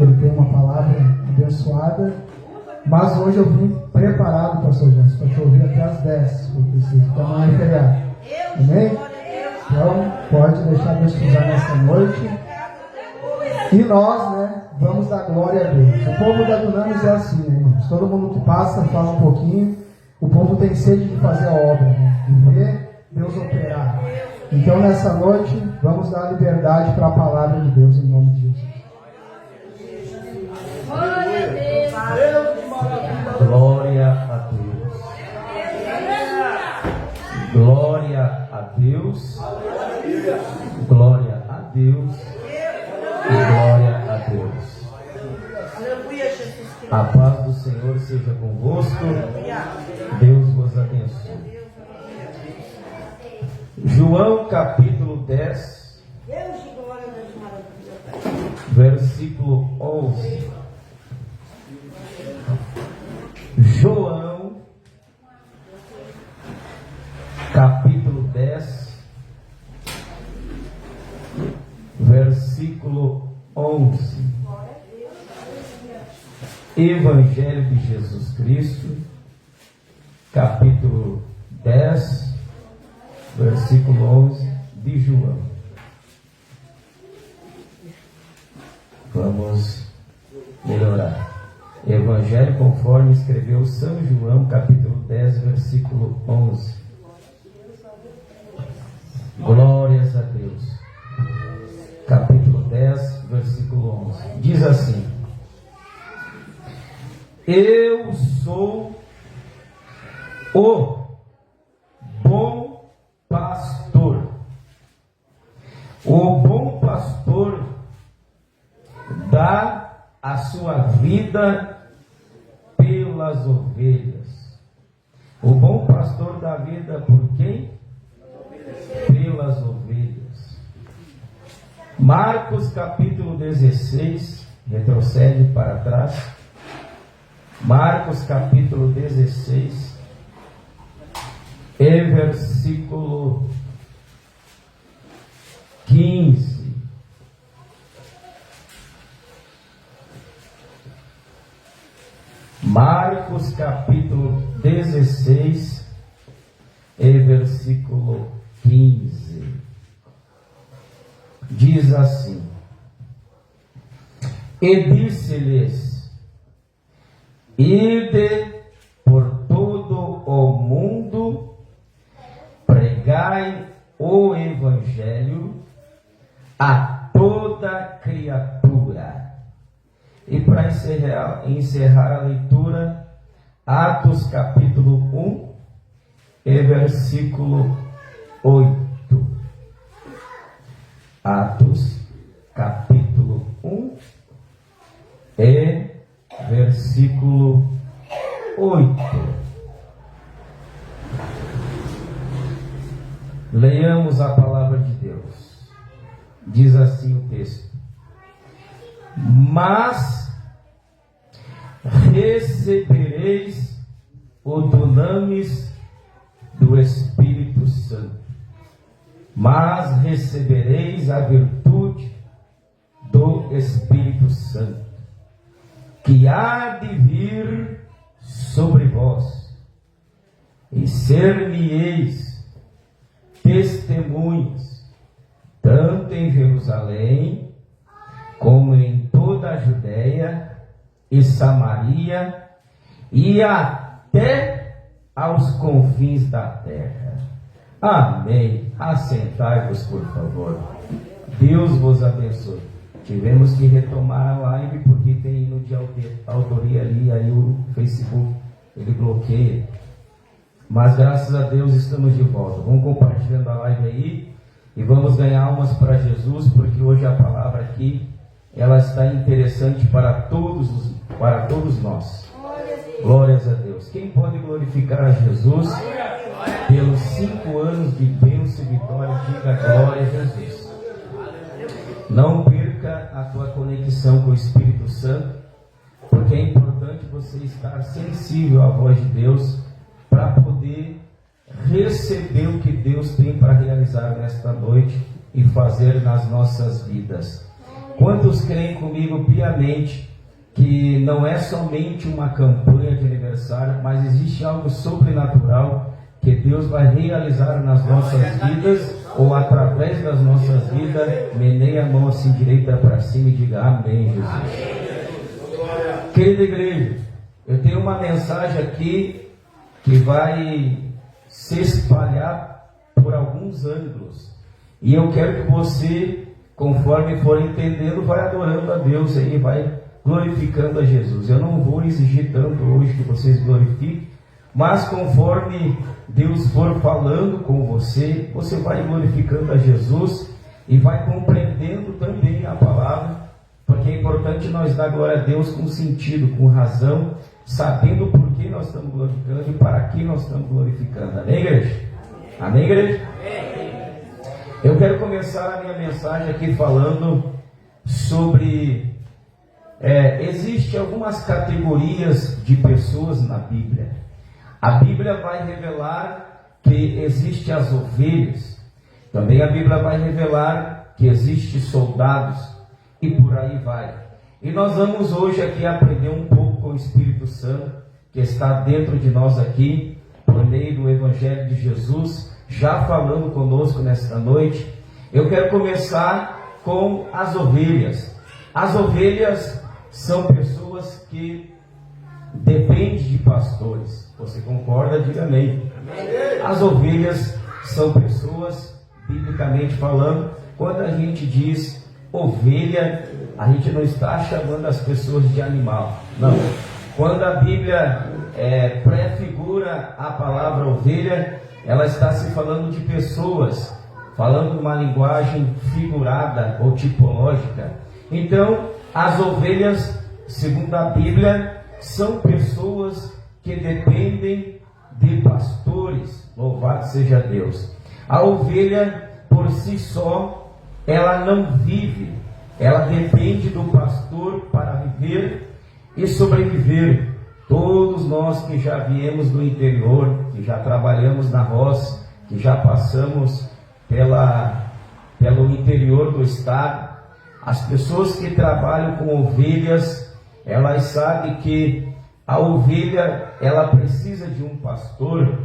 Ele tem uma palavra abençoada, mas hoje eu vim preparado, pastor Jansen, para te ouvir até às 10, se for preciso, porque amanhã é feriado. Amém? Então, pode deixar Deus te usar nessa noite. E nós, vamos dar glória a Deus. O povo da Dunamis é assim, irmãos. Todo mundo que passa fala um pouquinho. O povo tem sede de fazer a obra, de ver Deus operar. Então, nessa noite, vamos dar liberdade para a palavra de Deus, em nome de Jesus. Glória a Deus. Glória a Deus. Glória a Deus. E glória a Deus. A paz do Senhor seja convosco. Deus vos abençoe. João capítulo 10, versículo 11. João capítulo 10, versículo 11. Evangelho de Jesus Cristo, capítulo 10, versículo 11 de João. Vamos melhorar. Evangelho conforme escreveu São João, capítulo 10, versículo 11. Glórias a Deus. Capítulo 10, versículo 11. Diz assim: Eu sou o bom pastor. O bom pastor dá a sua vida pelas ovelhas. O bom pastor dá vida por quem? Pelas ovelhas. Marcos capítulo 16, retrocede para trás. Marcos capítulo 16, e versículo 15. Marcos capítulo 16, e versículo 15. Diz assim: E disse-lhes: Ide por todo o mundo, pregai o Evangelho a toda criatura. E para encerrar a leitura, Atos capítulo 1 e versículo 8. Atos capítulo 1 e versículo 8. Leiamos a palavra de Deus. Diz assim o texto: Mas recebereis o dunamis do Espírito Santo. Mas recebereis a virtude do Espírito Santo, que há de vir sobre vós, e ser-me-eis testemunhas, tanto em Jerusalém, como em toda a Judéia e Samaria, e até aos confins da terra. Amém. Assentai-vos, por favor. Deus vos abençoe. Tivemos que retomar a live porque tem hino de autoria ali, aí o Facebook ele bloqueia. Mas graças a Deus estamos de volta. Vamos compartilhando a live aí e vamos ganhar almas para Jesus, porque hoje a palavra aqui ela está interessante para todos nós. Glórias a Deus. Quem pode glorificar a Jesus pelos 5 anos de bênção e vitória? Diga glória a Jesus. Não perca a tua conexão com o Espírito Santo, porque é importante você estar sensível à voz de Deus para poder receber o que Deus tem para realizar nesta noite e fazer nas nossas vidas. Quantos creem comigo piamente que não é somente uma campanha de aniversário, mas existe algo sobrenatural que Deus vai realizar nas nossas vidas, ou através das nossas vidas? Meneia a mão assim direita para cima e diga amém, Jesus. Querida igreja, eu tenho uma mensagem aqui que vai se espalhar por alguns ângulos, e eu quero que você, conforme for entendendo, vai adorando a Deus aí, vai glorificando a Jesus. Eu não vou exigir tanto hoje que vocês glorifiquem, mas conforme Deus for falando com você, você vai glorificando a Jesus e vai compreendendo também a palavra, porque é importante nós dar glória a Deus com sentido, com razão, sabendo por que nós estamos glorificando e para que nós estamos glorificando. Amém, igreja? Amém, igreja? Eu quero começar a minha mensagem aqui falando sobre existem algumas categorias de pessoas na Bíblia. A Bíblia vai revelar que existem as ovelhas. Também a Bíblia vai revelar que existem soldados. E por aí vai. E nós vamos hoje aqui aprender um pouco com o Espírito Santo, que está dentro de nós aqui, por meio do Evangelho de Jesus, já falando conosco nesta noite. Eu quero começar com as ovelhas. As ovelhas são pessoas que dependem de pastores. Você concorda? Diga amém. As ovelhas são pessoas, biblicamente falando, quando a gente diz ovelha, a gente não está chamando as pessoas de animal. Não. Quando a Bíblia prefigura a palavra ovelha, ela está se falando de pessoas, falando uma linguagem figurada ou tipológica. Então, as ovelhas, segundo a Bíblia, são pessoas que dependem de pastores. Louvado seja Deus. A ovelha, por si só, ela não vive. Ela depende do pastor para viver e sobreviver. Todos nós que já viemos do interior, que já trabalhamos na roça, que já passamos pelo interior do estado, as pessoas que trabalham com ovelhas, elas sabem que a ovelha, ela precisa de um pastor,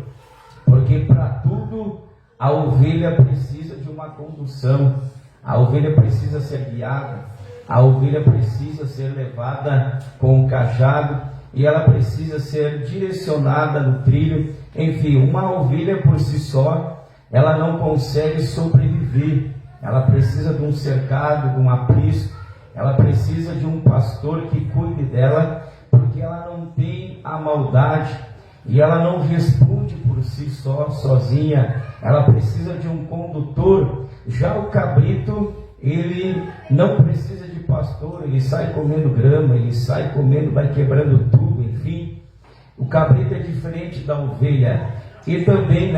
porque para tudo a ovelha precisa de uma condução, a ovelha precisa ser guiada, a ovelha precisa ser levada com um cajado, e ela precisa ser direcionada no trilho. Enfim, uma ovelha por si só, ela não consegue sobreviver. Ela precisa de um cercado, de um aprisco, ela precisa de um pastor que cuide dela, porque ela não tem a maldade e ela não responde por si só, sozinha. Ela precisa de um condutor. Já o cabrito, ele não precisa de pastor, ele sai comendo grama, ele sai comendo, vai quebrando tudo, enfim. O cabrito é diferente da ovelha. E também,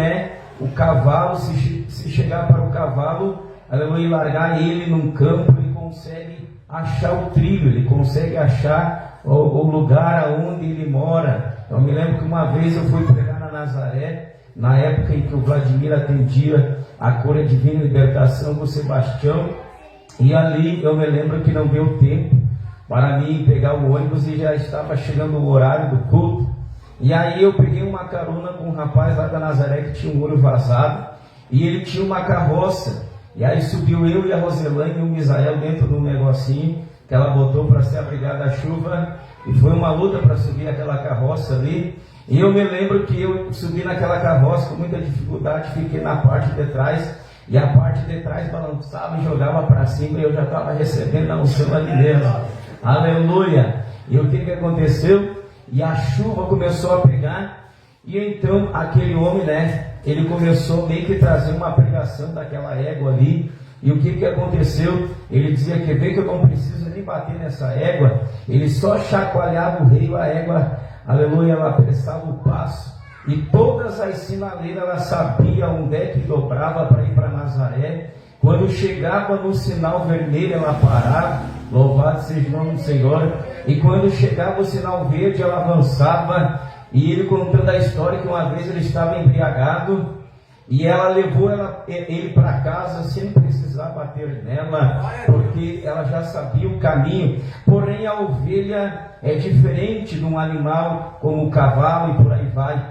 o cavalo, se chegar para o cavalo, aleluia, largar ele num campo, ele consegue achar o trilho, ele consegue achar o lugar onde ele mora. Eu me lembro que uma vez eu fui pregar na Nazaré, na época em que o Vladimir atendia a Cura Divina Libertação com o Sebastião, e ali eu me lembro que não deu tempo para mim pegar o ônibus e já estava chegando o horário do culto. E aí eu peguei uma carona com um rapaz lá da Nazaré que tinha um olho vazado, e ele tinha uma carroça. E aí subiu eu e a Roselane e o Misael dentro de um negocinho que ela botou para se abrigar da chuva, e foi uma luta para subir aquela carroça ali. E eu me lembro que eu subi naquela carroça com muita dificuldade, fiquei na parte de trás, e a parte de trás balançava e jogava para cima, e eu já estava recebendo a unção ali mesmo. Aleluia! E o que aconteceu? E a chuva começou a pegar, e então aquele homem, ele começou meio que trazer uma pregação daquela égua ali. E o que aconteceu? Ele dizia que vê que eu não preciso nem bater nessa égua. Ele só chacoalhava o rei, a égua, aleluia, ela apressava o passo. E todas as sinaleiras, ela sabia onde é que dobrava para ir para Nazaré. Quando chegava no sinal vermelho, ela parava. Louvado seja o nome do Senhor. E quando chegava o sinal verde, ela avançava. E ele contando a história que uma vez ele estava embriagado, E ela levou ele para casa sem precisar bater nela, porque ela já sabia o caminho. Porém, a ovelha é diferente de um animal como o cavalo e por aí vai.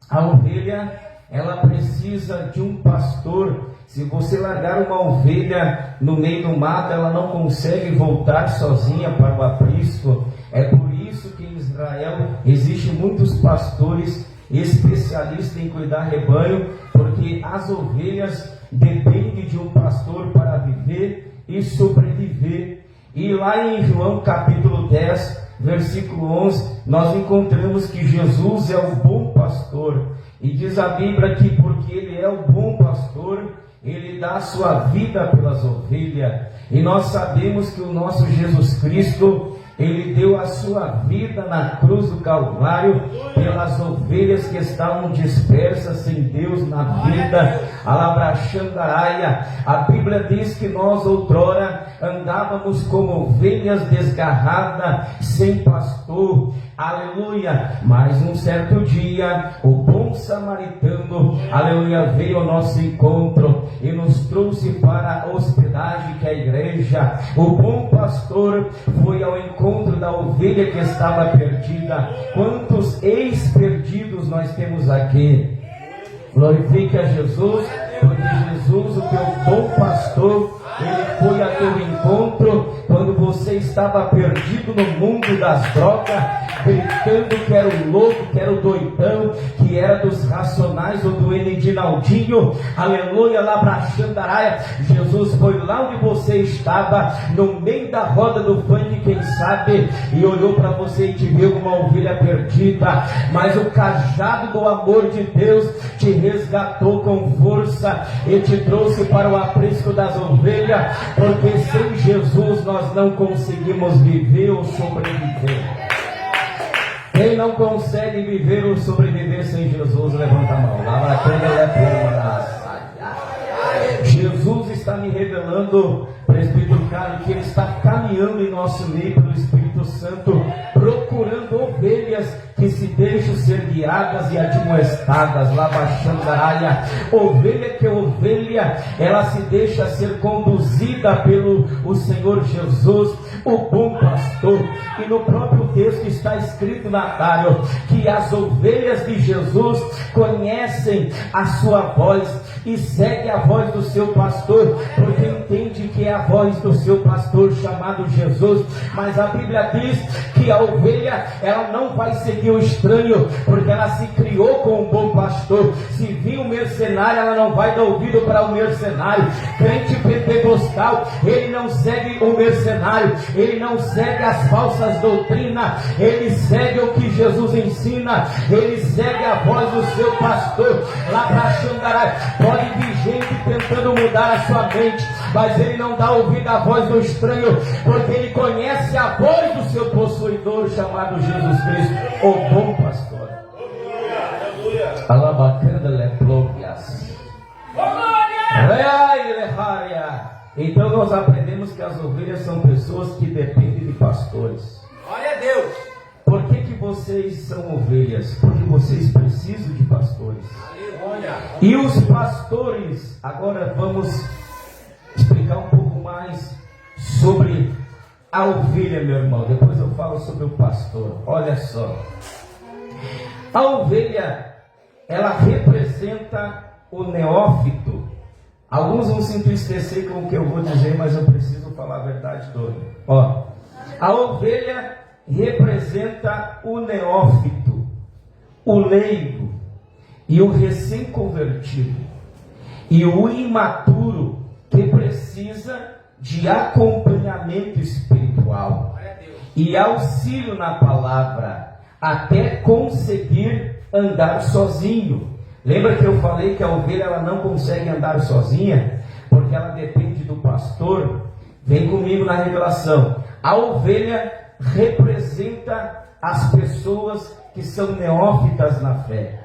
A ovelha, ela precisa de um pastor. Se você largar uma ovelha no meio do mato, ela não consegue voltar sozinha para o aprisco. É por isso que em Israel existem muitos pastores especialistas em cuidar rebanho, porque as ovelhas dependem de um pastor para viver e sobreviver. E lá em João capítulo 10, versículo 11, nós encontramos que Jesus é o bom pastor. E diz a Bíblia que porque Ele é o bom pastor, Ele dá a sua vida pelas ovelhas. E nós sabemos que o nosso Jesus Cristo, Ele deu a sua vida na cruz do Calvário pelas ovelhas que estavam dispersas sem Deus na vida. Alabraxandaraia. A Bíblia diz que nós outrora andávamos como ovelhas desgarradas, sem pastor. Aleluia. Mas um certo dia, o bom samaritano, aleluia, veio ao nosso encontro e nos trouxe para a hospedagem que é a igreja. O bom pastor foi ao encontro da ovelha que estava perdida. Quantos ex-perdidos nós temos aqui? Glorifique a Jesus, porque Jesus, o teu bom pastor, Ele foi a teu encontro quando você estava perdido no mundo das drogas, gritando que era o louco, que era o doidão, que era dos Racionais ou do Enidinaldinho. Aleluia, Labraxandaraia. Jesus foi lá onde você estava, no meio da roda do funk, quem sabe, e olhou para você e te viu como uma ovelha perdida, mas o cajado do amor de Deus te resgatou com força e te trouxe para o aprisco das ovelhas, porque sem Jesus nós não conseguimos viver ou sobreviver. Quem não consegue viver ou sobreviver sem Jesus, levanta a mão. Jesus está me revelando, presbítero Carlos, que Ele está caminhando em nosso meio pelo Espírito Santo, procurando ovelhas que se deixam ser guiadas e admoestadas. Lá baixando a área, ovelha que é ovelha, ela se deixa ser conduzida pelo o Senhor Jesus, o bom pastor. E no próprio texto está escrito, Natário, que as ovelhas de Jesus conhecem a sua voz e seguem a voz do seu pastor, porque entende que é a voz do seu pastor chamado Jesus. Mas a Bíblia diz que a ovelha, ela não vai seguir o estranho, porque ela se criou com um bom pastor. Se vir um mercenário, ela não vai dar ouvido para o mercenário. Crente pentecostal, ele não segue o mercenário, ele não segue as falsas doutrinas, ele segue o que Jesus ensina, ele segue a voz do seu pastor. Lá para Xandarai, pode vir gente tentando mudar a sua mente, mas ele não dá ouvido à voz do estranho, porque ele conhece a voz do seu possuidor chamado Jesus Cristo, o bom pastor. Alabacanda leplovias. Então nós aprendemos que as ovelhas são pessoas que dependem de pastores. Glória a Deus. Por que vocês são ovelhas? Porque vocês precisam de pastores. Aleluia. E os pastores, agora vamos explicar um pouco mais sobre a ovelha, meu irmão. Depois eu falo sobre o pastor. Olha só. A ovelha, ela representa o neófito. Alguns vão se entristecer com o que eu vou dizer, mas eu preciso falar a verdade toda. Ó, a ovelha representa o neófito, o leigo e o recém-convertido, e o imaturo que precisa de acompanhamento espiritual e auxílio na palavra, até conseguir andar sozinho. Lembra que eu falei que a ovelha ela não consegue andar sozinha, porque ela depende do pastor? Vem comigo na revelação. A ovelha representa as pessoas que são neófitas na fé,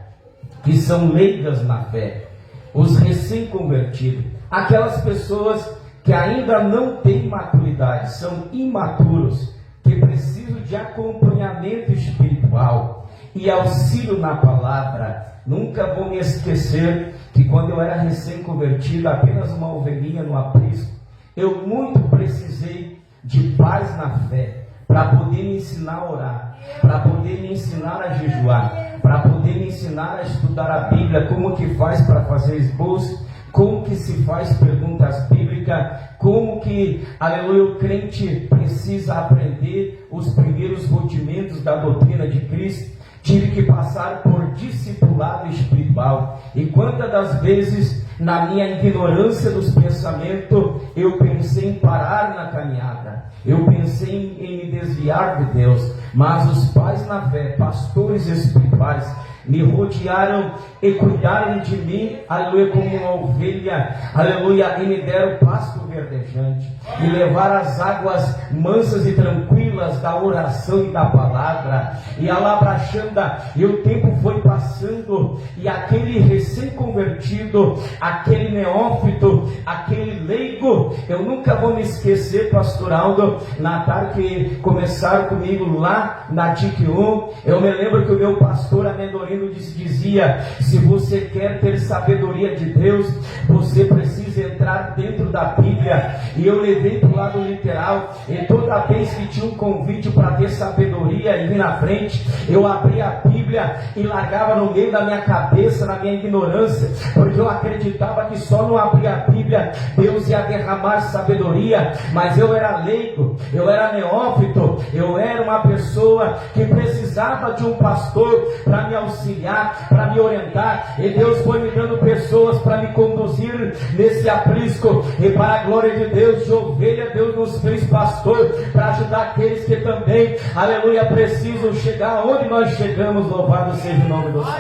que são leigas na fé, os recém-convertidos, aquelas pessoas que ainda não têm maturidade, são imaturos, que precisam de acompanhamento espiritual e auxílio na palavra. Nunca vou me esquecer que que quando eu era recém-convertido, apenas uma ovelhinha no aprisco, eu muito precisei de paz na fé, para poder me ensinar a orar, para poder me ensinar a jejuar, para poder me ensinar a estudar a Bíblia, como que faz para fazer esboço, como que se faz perguntas bíblicas, como que, aleluia, o crente precisa aprender os primeiros rudimentos da doutrina de Cristo. Tive que passar por discipulado espiritual. E quantas das vezes, na minha ignorância dos pensamentos, eu pensei em parar na caminhada, eu pensei em me desviar de Deus. Mas os pais na fé, pastores espirituais, me rodearam e cuidaram de mim, aleluia, como uma ovelha, aleluia, e me deram pasto verdejante, me levaram às águas mansas e tranquilas da oração e da palavra, e a labrachanda, e o tempo foi passando, e aquele recém-convertido, aquele neófito, aquele leigo, eu nunca vou me esquecer, pastor Aldo, na tarde que começaram comigo lá na DIC 1, eu me lembro que o meu pastor Amendorim dizia: se você quer ter sabedoria de Deus, você precisa entrar dentro da Bíblia. E eu levei para o lado literal, e toda vez que tinha um convite para ter sabedoria e vir na frente, eu abria a Bíblia e largava no meio da minha cabeça, na minha ignorância, porque eu acreditava que só no abrir a Bíblia Deus ia derramar sabedoria. Mas eu era leigo, eu era neófito, eu era uma pessoa que precisava de um pastor para me auxiliar, para me orientar, e Deus foi me dando pessoas para me conduzir nesse aprisco, e para a glória de Deus, de ovelha, Deus nos fez pastor para ajudar aqueles que também, aleluia, precisam chegar onde nós chegamos. Louvado seja o nome do Senhor.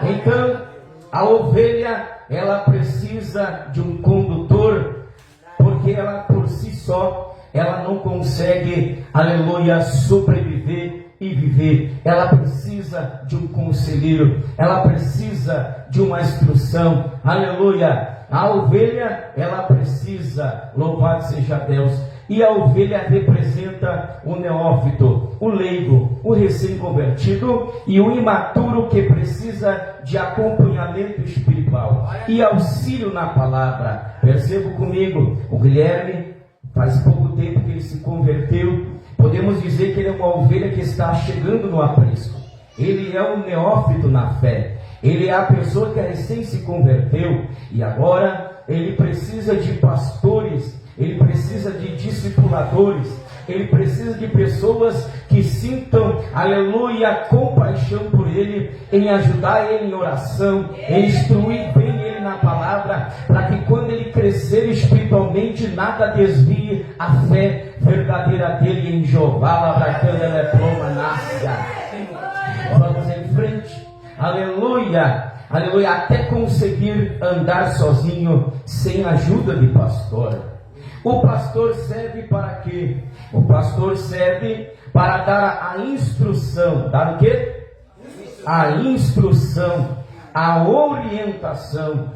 Então, a ovelha, ela precisa de um condutor, porque ela por si só, ela não consegue, aleluia, sobreviver e viver. Ela precisa de um conselheiro, ela precisa de uma instrução, aleluia. A ovelha, ela precisa, louvado seja Deus, e a ovelha representa o neófito, o leigo, o recém-convertido e o imaturo que precisa de acompanhamento espiritual e auxílio na palavra. Perceba comigo, o Guilherme, faz pouco tempo que ele se converteu. Podemos dizer que ele é uma ovelha que está chegando no aprisco. Ele é um neófito na fé. Ele é a pessoa que recém se converteu e agora ele precisa de pastores, ele precisa de discipuladores, ele precisa de pessoas que sintam, aleluia, compaixão por ele, em ajudar ele em oração, em instruir bem ele na palavra, para que quando ele crescer espiritualmente, nada desvie a fé verdadeira dele em Jeová. Labracanda ploma nascia. Vamos em frente, aleluia, aleluia, até conseguir andar sozinho, sem ajuda de pastor. O pastor serve para quê? O pastor serve para dar a instrução. Dar o quê? A instrução, a orientação,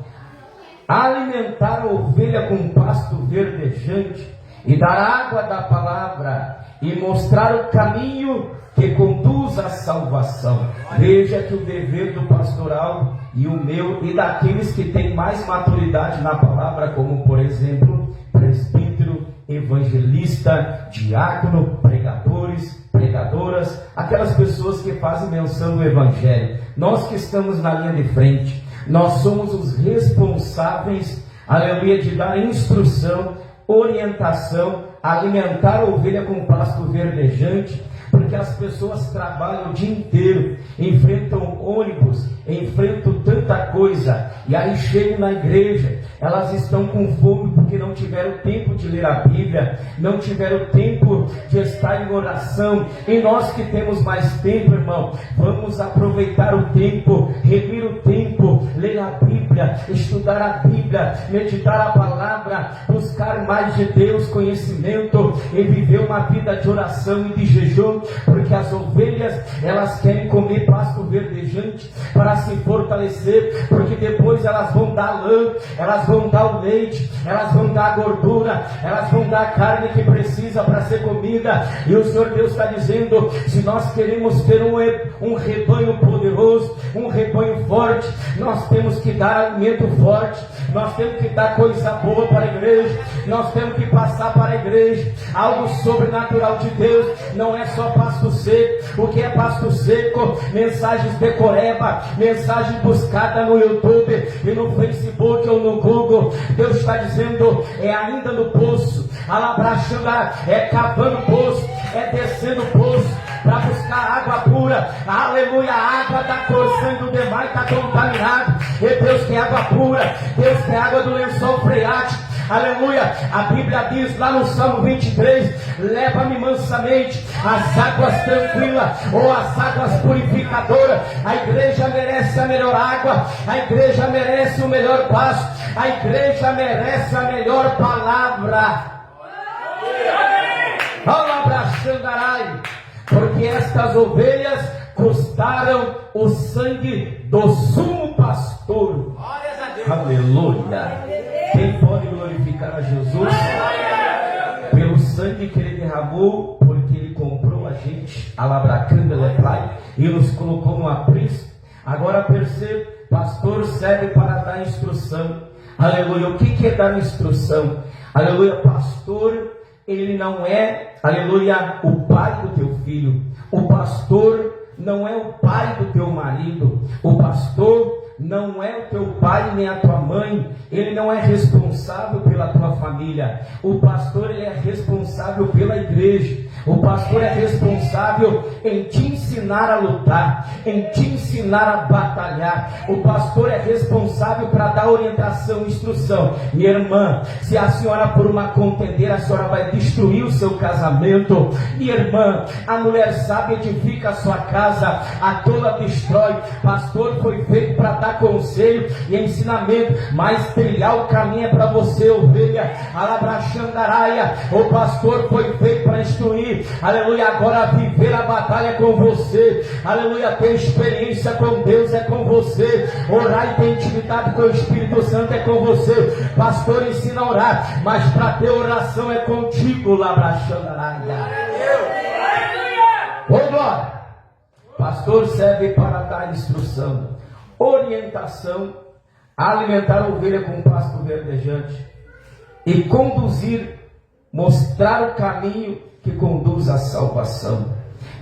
alimentar a ovelha com pasto verdejante e dar água da palavra e mostrar o caminho que conduz à salvação. Veja que o dever do pastoral e o meu e daqueles que têm mais maturidade na palavra, como por exemplo presbítero, evangelista, diácono, pregadores, pregadoras, aquelas pessoas que fazem menção do evangelho, nós que estamos na linha de frente, nós somos os responsáveis, aleluia, de dar instrução, orientação, alimentar a ovelha com pasto verdejante, porque as pessoas trabalham o dia inteiro, enfrentam ônibus, enfrentam tanta coisa, e aí chegam na igreja, elas estão com fome porque não tiveram tempo de ler a Bíblia, não tiveram tempo de estar em oração. E nós que temos mais tempo, irmão, vamos aproveitar o tempo, revir o tempo, ler a Bíblia, estudar a Bíblia, meditar a palavra, buscar mais de Deus, conhecimento, e viver uma vida de oração e de jejum, porque as ovelhas, elas querem comer pasto verdejante para se fortalecer, porque depois elas vão dar lã, elas vão dar o leite, elas vão dar a gordura, elas vão dar a carne que precisa para ser comida. E o Senhor Deus está dizendo: se nós queremos ter um rebanho poderoso, um rebanho forte, nós temos que dar alimento forte, nós temos que dar coisa boa para a igreja, nós temos que passar para a igreja algo sobrenatural de Deus. Não é só pasto seco. O que é pasto seco? Mensagens decoreba, mensagem buscada no YouTube e no Facebook ou no Google. Deus está dizendo: é ainda no poço, alabraxanda, é cavando poço, é descendo poço para buscar água pura. Aleluia, a água da porção do demais está contaminada. E Deus quer água pura, Deus quer água do lençol freático. Aleluia, a Bíblia diz lá no Salmo 23: leva-me mansamente às águas tranquilas, ou às águas purificadoras. A igreja merece a melhor água, a igreja merece o melhor pasto, a igreja merece a melhor palavra. Porque estas ovelhas custaram o sangue do sumo pastor. Aleluia. Quem pode glorificar a Jesus pelo sangue que ele derramou, porque ele comprou a gente, alabracanda leprai, e nos colocou no aprisco. Agora perceba, pastor serve para dar instrução. Aleluia. O que é dar instrução? Aleluia. Pastor, ele não é, aleluia, o pai do teu filho. O pastor não é o pai do teu marido. O pastor não é o teu pai nem a tua mãe. Ele não é responsável pela tua família. O pastor, ele é responsável pela igreja. O pastor é responsável em te ensinar a lutar, em te ensinar a batalhar. O pastor é responsável para dar orientação, instrução. Minha irmã, se a senhora por uma contendeira, a senhora vai destruir o seu casamento. Minha irmã, a mulher sábia edifica a sua casa, a tola destrói. Pastor foi feito para dar conselho e ensinamento, mas trilhar o caminho é para você, ovelha. Alabraxandaraia. O pastor foi feito para instruir. Aleluia. Agora viver a batalha é com você. Aleluia. Ter experiência com Deus é com você. Orar e ter intimidade com o Espírito Santo é com você. Pastor ensina a orar, mas para ter oração é contigo. Labraxandaraia. Vamos embora. Pastor serve para dar instrução, orientação, alimentar a ovelha com pasto verdejante e conduzir, mostrar o caminho que conduz à salvação.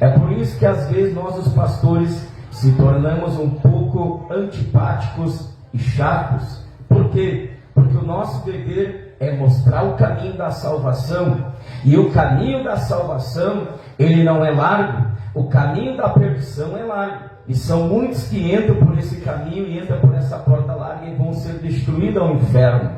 É por isso que às vezes nós, os pastores, se tornamos um pouco antipáticos e chatos. Por quê? Porque o nosso dever é mostrar o caminho da salvação, e o caminho da salvação, ele não é largo. O caminho da perdição é largo, e são muitos que entram por esse caminho e entram por essa porta larga e vão ser destruídos ao inferno.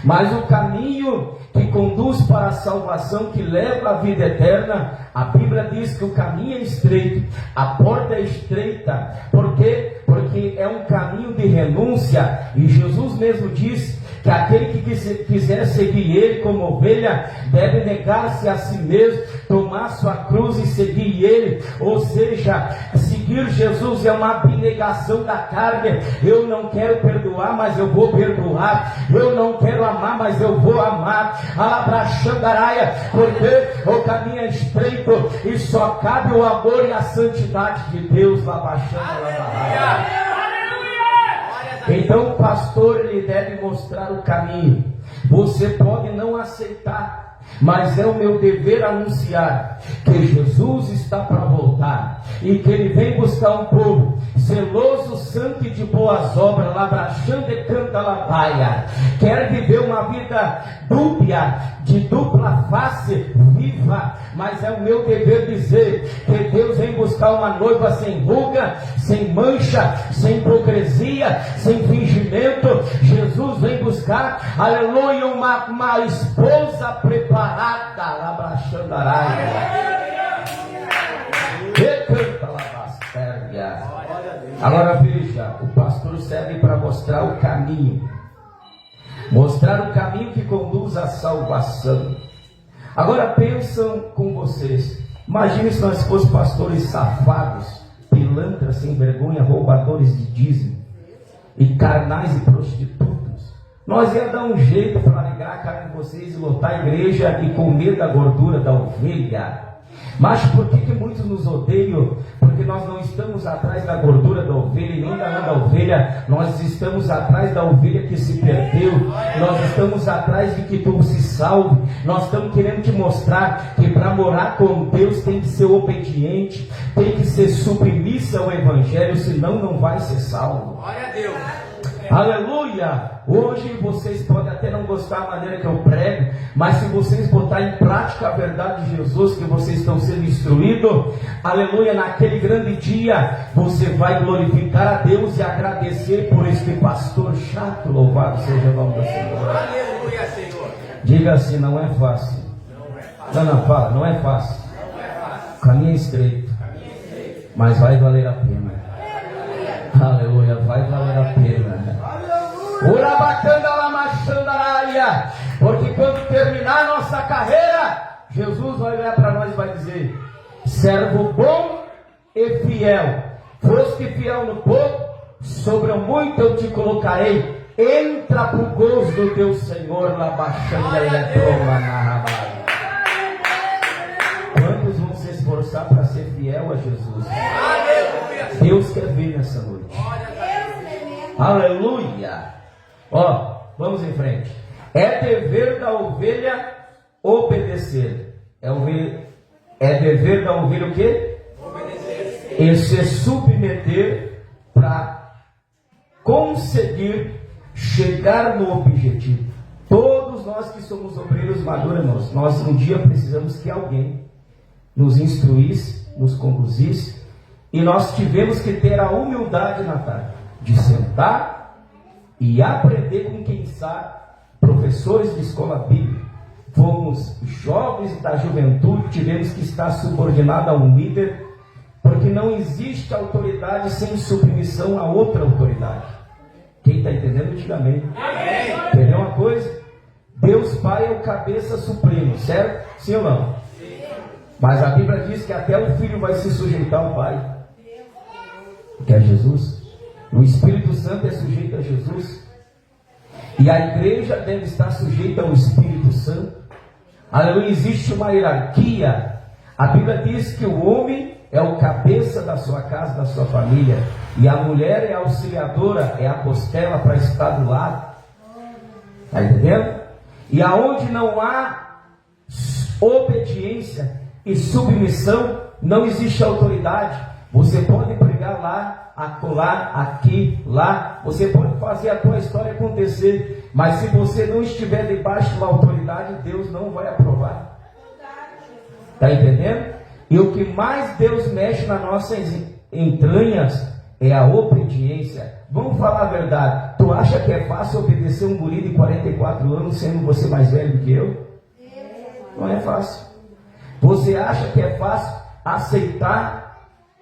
Mas o caminho que conduz para a salvação, que leva à vida eterna, a Bíblia diz que o caminho é estreito, a porta é estreita. Por quê? Porque é um caminho de renúncia, e Jesus mesmo disse que aquele que quiser seguir ele como ovelha, deve negar-se a si mesmo, tomar sua cruz e seguir ele. Ou seja, seguir Jesus é uma abnegação da carne. Eu não quero perdoar, mas eu vou perdoar. Eu não quero amar, mas eu vou amar. Alabraxandaraia. Porque o caminho é estreito e só cabe o amor e a santidade de Deus. Labaxandaraia. Então o pastor, ele deve mostrar o caminho. Você pode não aceitar, mas é o meu dever anunciar que Jesus está para voltar e que ele vem buscar um povo zeloso, santo e de boas obras. Labraxando e canta labaia. Quer viver uma vida dúbia, de dupla face, viva. Mas é o meu dever dizer que Deus vem buscar uma noiva sem ruga, sem mancha, sem hipocrisia, sem fingimento. Jesus vem buscar, aleluia, uma esposa preparada. Labraxandaraia. Agora veja, o pastor pastor serve para mostrar o caminho. Mostrar o caminho que conduz à salvação. Agora pensam com vocês. Imagine se nós fôssemos pastores safados, pilantras sem vergonha, roubadores de dízimo, e carnais e prostitutos. Nós ia dar um jeito para ligar a cara de vocês e lotar a igreja e comer da gordura da ovelha. Mas por que muitos nos odeiam? Porque nós não estamos atrás da gordura da ovelha e nem da lã da ovelha. Nós estamos atrás da ovelha que se perdeu. Nós estamos atrás de que tu se salve. Nós estamos querendo te mostrar que para morar com Deus tem que ser obediente, tem que ser submissa ao Evangelho, senão não vai ser salvo. Glória a Deus. Aleluia! Hoje vocês podem até não gostar da maneira que eu prego, mas se vocês botarem em prática a verdade de Jesus, que vocês estão sendo instruídos, aleluia, naquele grande dia, você vai glorificar a Deus e agradecer por este pastor chato. Louvado seja o nome do Senhor. Aleluia, Senhor. Diga assim, não é fácil. Não, fala, não é fácil. O caminho é estreito, mas vai valer a pena. Aleluia, vai valer a pena. Porque quando terminar a nossa carreira, Jesus vai olhar para nós e vai dizer: servo bom e fiel, foste fiel no pouco, sobre o muito eu te colocarei. Entra para o gozo do teu Senhor. Quantos vão se esforçar para ser fiel a Jesus? Deus quer ver nessa noite. Aleluia. Ó, vamos em frente. É dever da ovelha obedecer. É dever da ovelha o quê? Obedecer. E se submeter para conseguir chegar no objetivo. Todos nós que somos obreiros maduros, nós um dia precisamos que alguém nos instruísse, nos conduzisse, e nós tivemos que ter a humildade na tarde de sentar e aprender com quem sabe, professores de escola bíblica. Fomos jovens da juventude, tivemos que estar subordinados a um líder, porque não existe autoridade sem submissão a outra autoridade. Quem está entendendo, diga amém. Entendeu uma coisa? Deus Pai é o cabeça supremo, certo? Sim ou não? Sim. Mas a Bíblia diz que até o Filho vai se sujeitar ao Pai, que é Jesus. O Espírito Santo é sujeito a Jesus, e a igreja deve estar sujeita ao Espírito Santo. Aleluia. Existe uma hierarquia. A Bíblia diz que o homem é o cabeça da sua casa, da sua família, e a mulher é a auxiliadora, é a costela para estar do lado. Está entendendo? E aonde não há obediência e submissão, não existe autoridade. Você pode pregar lá, acolá, aqui, lá, você pode fazer a tua história acontecer, mas se você não estiver debaixo de uma autoridade, Deus não vai aprovar. Está entendendo? E o que mais Deus mexe nas nossas entranhas é a obediência. Vamos falar a verdade. Tu acha que é fácil obedecer um guri de 44 anos sendo você mais velho do que eu? Não é fácil. Você acha que é fácil aceitar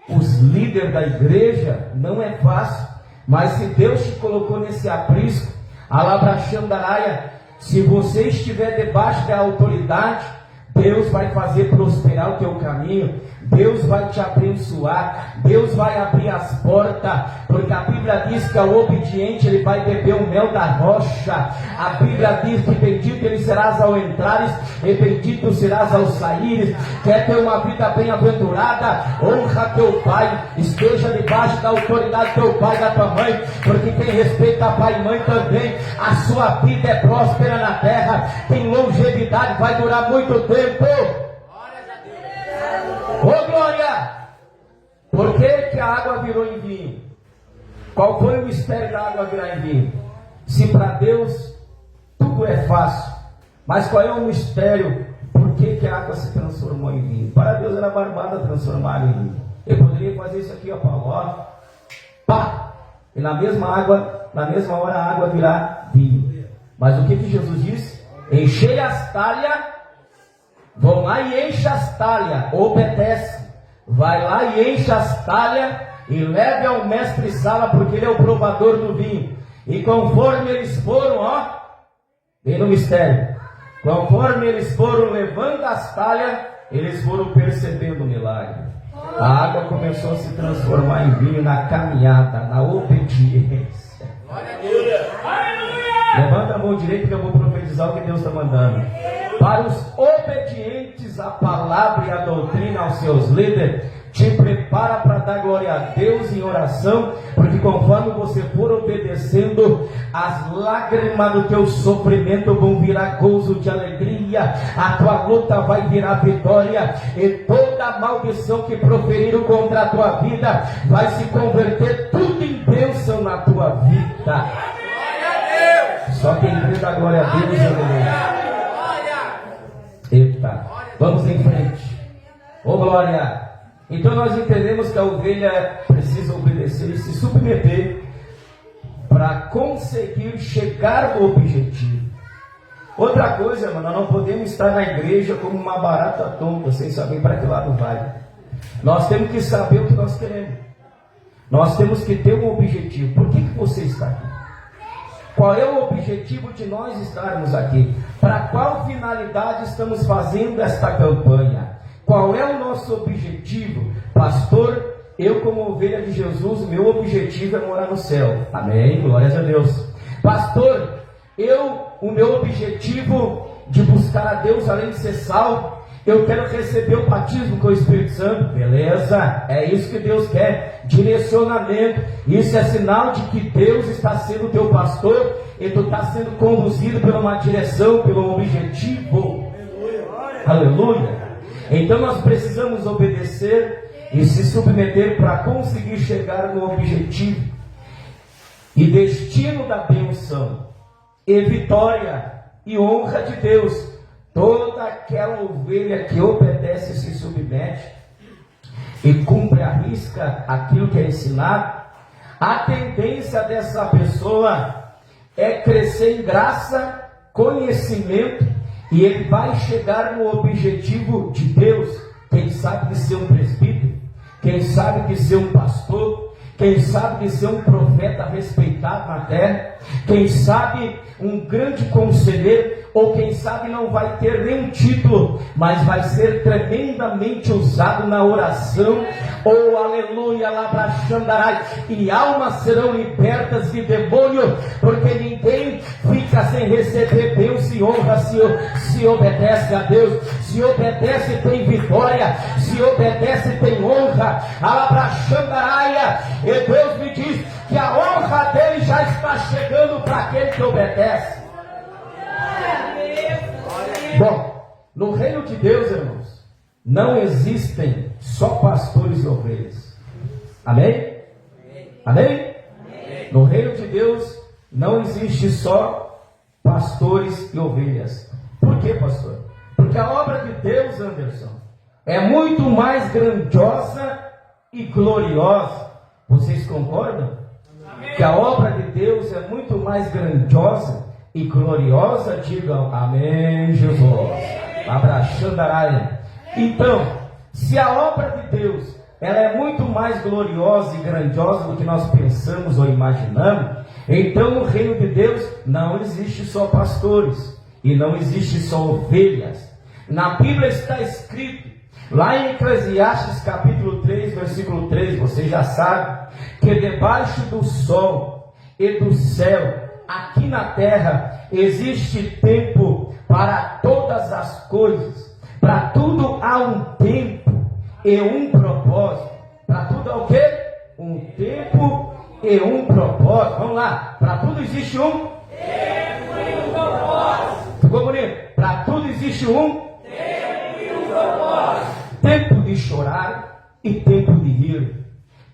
os líderes da igreja? Não é fácil. Mas se Deus te colocou nesse aprisco, alabraxandaraia, se você estiver debaixo da autoridade, Deus vai fazer prosperar o teu caminho, Deus vai te abençoar, Deus vai abrir as portas, porque a Bíblia diz que ao obediente ele vai beber o mel da rocha. A Bíblia diz que bendito ele serás ao entrares e bendito serás ao saíres. Quer ter uma vida bem-aventurada? Honra teu pai, esteja debaixo da autoridade do teu pai e da tua mãe, porque quem respeita pai e mãe também, a sua vida é próspera na terra, tem longevidade, vai durar muito tempo. Ô glória! Por que a água virou em vinho? Qual foi o mistério da água virar em vinho? Se para Deus tudo é fácil, mas qual é o mistério? Por que a água se transformou em vinho? Para Deus era barbada transformar em vinho. Ele poderia fazer isso aqui, ó, ó, pá! E na mesma hora a água virar vinho. Mas o que Jesus disse? Enchei as talhas. Vão lá e enche as talhas, obedece. Vai lá e enche as talhas, e leve ao mestre Sala, porque ele é o provador do vinho. E conforme eles foram, ó, bem no mistério, conforme eles foram levando as talhas, eles foram percebendo o milagre. A água começou a se transformar em vinho na caminhada, na obediência. Levanta a mão direita que eu vou profetizar o que Deus está mandando. Para os obedientes à palavra e à doutrina, aos seus líderes, te prepara para dar glória a Deus em oração, porque conforme você for obedecendo, as lágrimas do teu sofrimento vão virar gozo de alegria, a tua luta vai virar vitória, e toda maldição que proferiram contra a tua vida vai se converter tudo em bênção na tua vida. Só quem crê dá glória a Deus, aleluia. Eita, vamos em frente. Ô glória. Então nós entendemos que a ovelha precisa obedecer e se submeter para conseguir chegar ao objetivo. Outra coisa, irmão, nós não podemos estar na igreja como uma barata tonta, sem saber para que lado vai. Nós temos que saber o que nós queremos. Nós temos que ter um objetivo. Por que você está aqui? Qual é o objetivo de nós estarmos aqui? Para qual finalidade estamos fazendo esta campanha? Qual é o nosso objetivo? Pastor, eu como ovelha de Jesus, meu objetivo é morar no céu. Amém, glórias a Deus. Pastor, o meu objetivo de buscar a Deus, além de ser salvo, eu quero receber o batismo com o Espírito Santo. Beleza, é isso que Deus quer, direcionamento. Isso é sinal de que Deus está sendo teu pastor e tu está sendo conduzido por uma direção, pelo objetivo. Aleluia. Então nós precisamos obedecer e se submeter para conseguir chegar no objetivo e destino da bênção e vitória e honra de Deus. Toda aquela ovelha que obedece e se submete e cumpre à risca aquilo que é ensinado, a tendência dessa pessoa é crescer em graça, conhecimento, e ele vai chegar no objetivo de Deus. Quem sabe de ser um presbítero, quem sabe de ser um pastor, quem sabe de ser um profeta respeitado na terra, quem sabe um grande conselheiro, ou quem sabe não vai ter nenhum título, mas vai ser tremendamente usado na oração. Oh, aleluia, labraxandarai, e almas serão libertas de demônio, porque ninguém fica sem receber Deus e honra se obedece a Deus. Se obedece tem vitória, se obedece tem honra. Alabraxandaraia, e Deus me diz que a honra dele já está chegando para aquele que obedece. Bom, no reino de Deus, irmãos, não existem só pastores e ovelhas. Amém? Amém? No reino de Deus não existe só pastores e ovelhas. Por quê, pastor? Porque a obra de Deus, Anderson, é muito mais grandiosa e gloriosa. Vocês concordam? Amém. Que a obra de Deus é muito mais grandiosa e gloriosa? Digam amém, Jesus. Abraxandaraia. Então, se a obra de Deus ela é muito mais gloriosa e grandiosa do que nós pensamos ou imaginamos, então no reino de Deus não existe só pastores e não existe só ovelhas. Na Bíblia está escrito, lá em Eclesiastes capítulo 3, versículo 3, você já sabe, que debaixo do sol e do céu, aqui na terra, existe tempo para todas as coisas. Para tudo há um tempo e um propósito. Para tudo há o quê? Um tempo e um propósito. Vamos lá. Para tudo existe um tempo e um propósito. Ficou bonito? Para tudo existe um tempo e um propósito. Tempo de chorar e tempo de rir.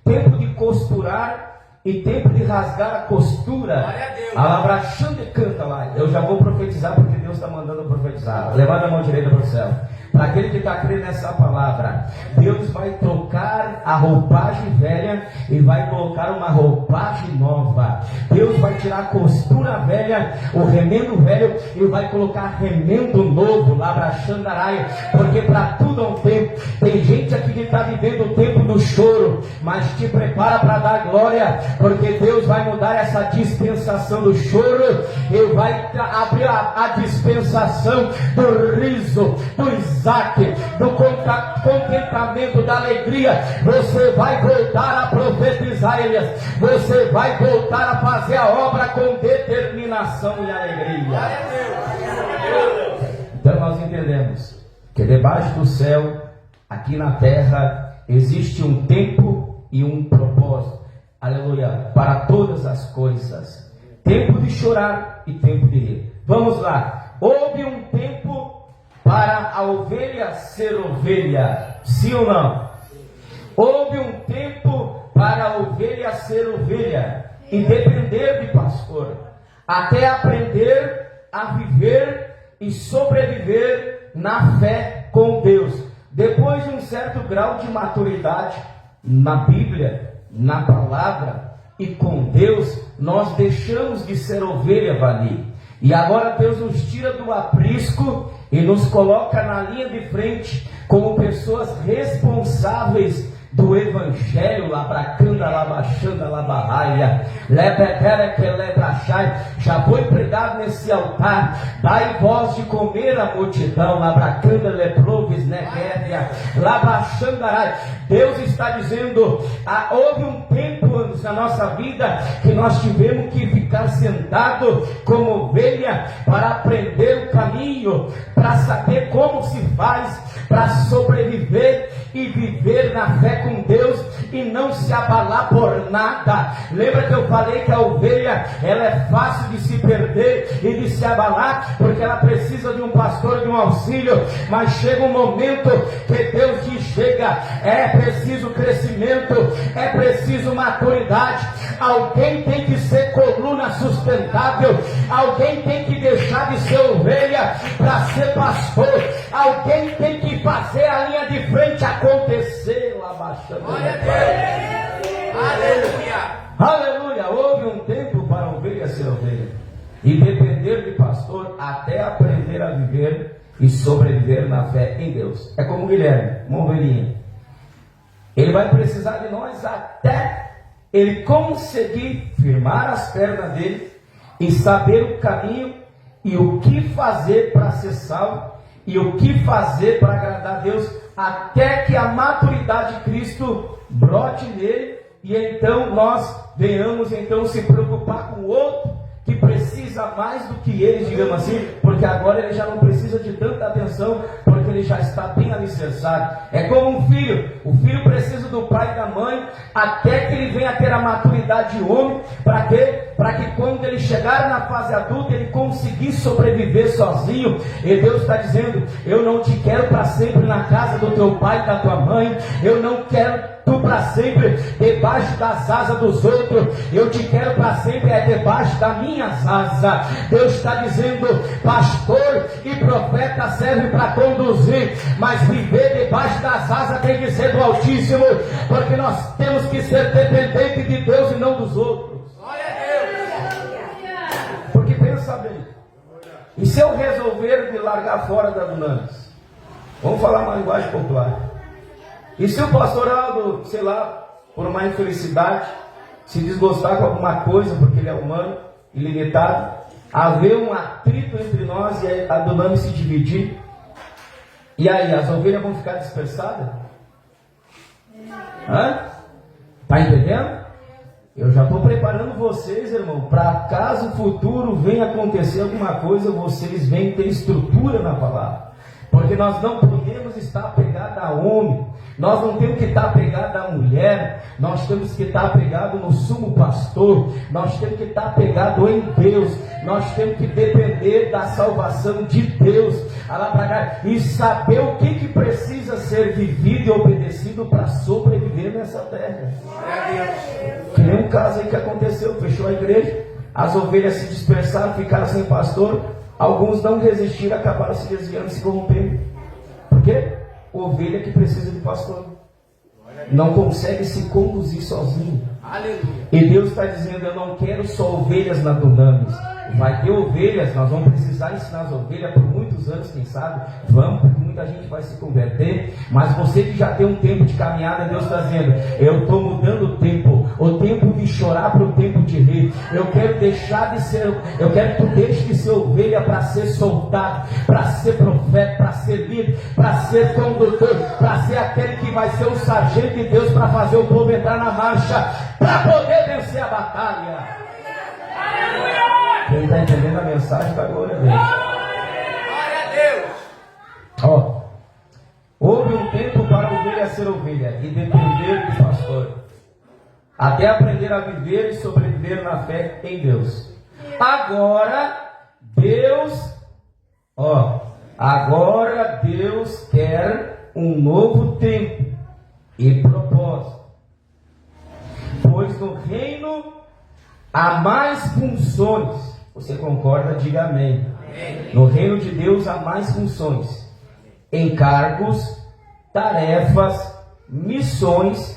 Tempo de costurar e tempo de rasgar a costura. Alabraxando e canta lá. Eu já vou profetizar porque Deus está mandando profetizar. Levanta a mão direita para o céu. Para aquele que está crendo nessa palavra, Deus vai trocar a roupagem velha e vai colocar uma roupagem nova. Deus vai tirar a costura velha, o remendo velho, e vai colocar remendo novo. Labraxandaraia. Porque para tudo há um tempo. Tem gente aqui que está vivendo o tempo do choro, mas te prepara para dar glória, porque Deus vai mudar essa dispensação do choro e vai abrir a dispensação do riso, do Isaac, do contentamento, da alegria. Você vai voltar a profetizar, Elias. Você vai voltar a fazer a obra com determinação e alegria. Então nós entendemos que debaixo do céu, aqui na terra, existe um tempo e um propósito, aleluia, para todas as coisas. Tempo de chorar e tempo de rir. Vamos lá. Houve um tempo para a ovelha ser ovelha, sim ou não? Houve um tempo para a ovelha ser ovelha e depender de pastor, até aprender a viver e sobreviver na fé com Deus. Depois de um certo grau de maturidade na Bíblia, na palavra e com Deus, nós deixamos de ser ovelha valia. E agora Deus nos tira do aprisco e nos coloca na linha de frente como pessoas responsáveis do Evangelho. Labracanda, labaxanda, labarraia, lebedere que lebrachai. Já foi pregado nesse altar: dai voz de comer a multidão. Labracanda, leprovis, neguéria, labaxandarai. Deus está dizendo: houve um tempo na nossa vida que nós tivemos que ficar sentado como ovelha para aprender o caminho, para saber como se faz, para sobreviver e viver na fé com Deus e não se abalar por nada. Lembra que eu falei que a ovelha, ela é fácil de se perder e de se abalar, porque ela precisa de um pastor, de um auxílio, mas chega um momento que Deus diz: chega, é preciso crescimento, é preciso maturidade. Alguém tem que ser coluna sustentável, alguém tem que deixar de ser ovelha para ser pastor, alguém tem que fazer a linha de frente acontecer. Aleluia! Aleluia! Houve um tempo para a ovelha ser ovelha e depender de pastor até aprender a viver e sobreviver na fé em Deus. É como o Guilherme, uma ovelhinha. Ele vai precisar de nós até ele conseguir firmar as pernas dele e saber o caminho e o que fazer para ser salvo e o que fazer para agradar a Deus, até que a maturidade de Cristo brote nele e então nós venhamos então se preocupar com o outro que precisa mais do que ele, digamos assim, porque agora ele já não precisa de tanta atenção, porque ele já está bem alicerçado. É como um filho: o filho precisa do pai e da mãe até que ele venha ter a maturidade de homem. Para quê? Para que quando ele chegar na fase adulta, ele conseguir sobreviver sozinho. E Deus está dizendo: eu não te quero para sempre na casa do teu pai e da tua mãe, eu não quero tu para sempre debaixo das asas dos outros, eu te quero para sempre debaixo das minhas asas. Deus está dizendo: pastor e profeta serve para conduzir, mas viver debaixo das asas tem que ser do Altíssimo, porque nós temos que ser dependentes de Deus e não dos outros. Porque pensa bem, e se eu resolver de largar fora da Dunamis? Vamos falar uma linguagem popular. E se o pastor Aldo, sei lá, por uma infelicidade, se desgostar com alguma coisa, porque ele é humano, ilimitado, haver um atrito entre nós e a Dunamis se dividir, e aí as ovelhas vão ficar dispersadas? Está entendendo? Eu já estou preparando vocês, irmão, para caso futuro venha acontecer alguma coisa, vocês venham ter estrutura na palavra. Porque nós não podemos estar apegados a homem, nós não temos que estar apegados à mulher, nós temos que estar apegados no sumo pastor, nós temos que estar apegados em Deus, nós temos que depender da salvação de Deus, e saber o que precisa ser vivido e obedecido para sobreviver nessa terra. Que nem um caso aí que aconteceu: fechou a igreja, as ovelhas se dispersaram, ficaram sem pastor. Alguns não resistiram, acabaram se desviando, se corrompendo. Por quê? Ovelha que precisa de pastor não consegue se conduzir sozinho. Aleluia. E Deus está dizendo: eu não quero só ovelhas na Dunamis, Vai ter ovelhas, nós vamos precisar ensinar as ovelhas por muitos anos, quem sabe? Vamos, porque muita gente vai se converter. Mas você que já tem um tempo de caminhada, Deus está dizendo: eu estou mudando o tempo de chorar para o tempo de rir. Eu quero deixar de ser, eu quero que tu deixe de ser ovelha para ser soldado, para ser profeta, para ser líder, para ser condutor, para ser aquele que vai ser o sargento de Deus para fazer o povo entrar na marcha, para poder vencer a batalha. Quem está entendendo a mensagem, da glória a Deus. Glória a Deus. Ó, houve um tempo para a ovelha ser ovelha e depender do pastor, até aprender a viver e sobreviver na fé em Deus. Agora Deus quer um novo tempo e propósito, pois no reino há mais funções. Você concorda? Diga amém. No reino de Deus há mais funções, encargos, tarefas, missões,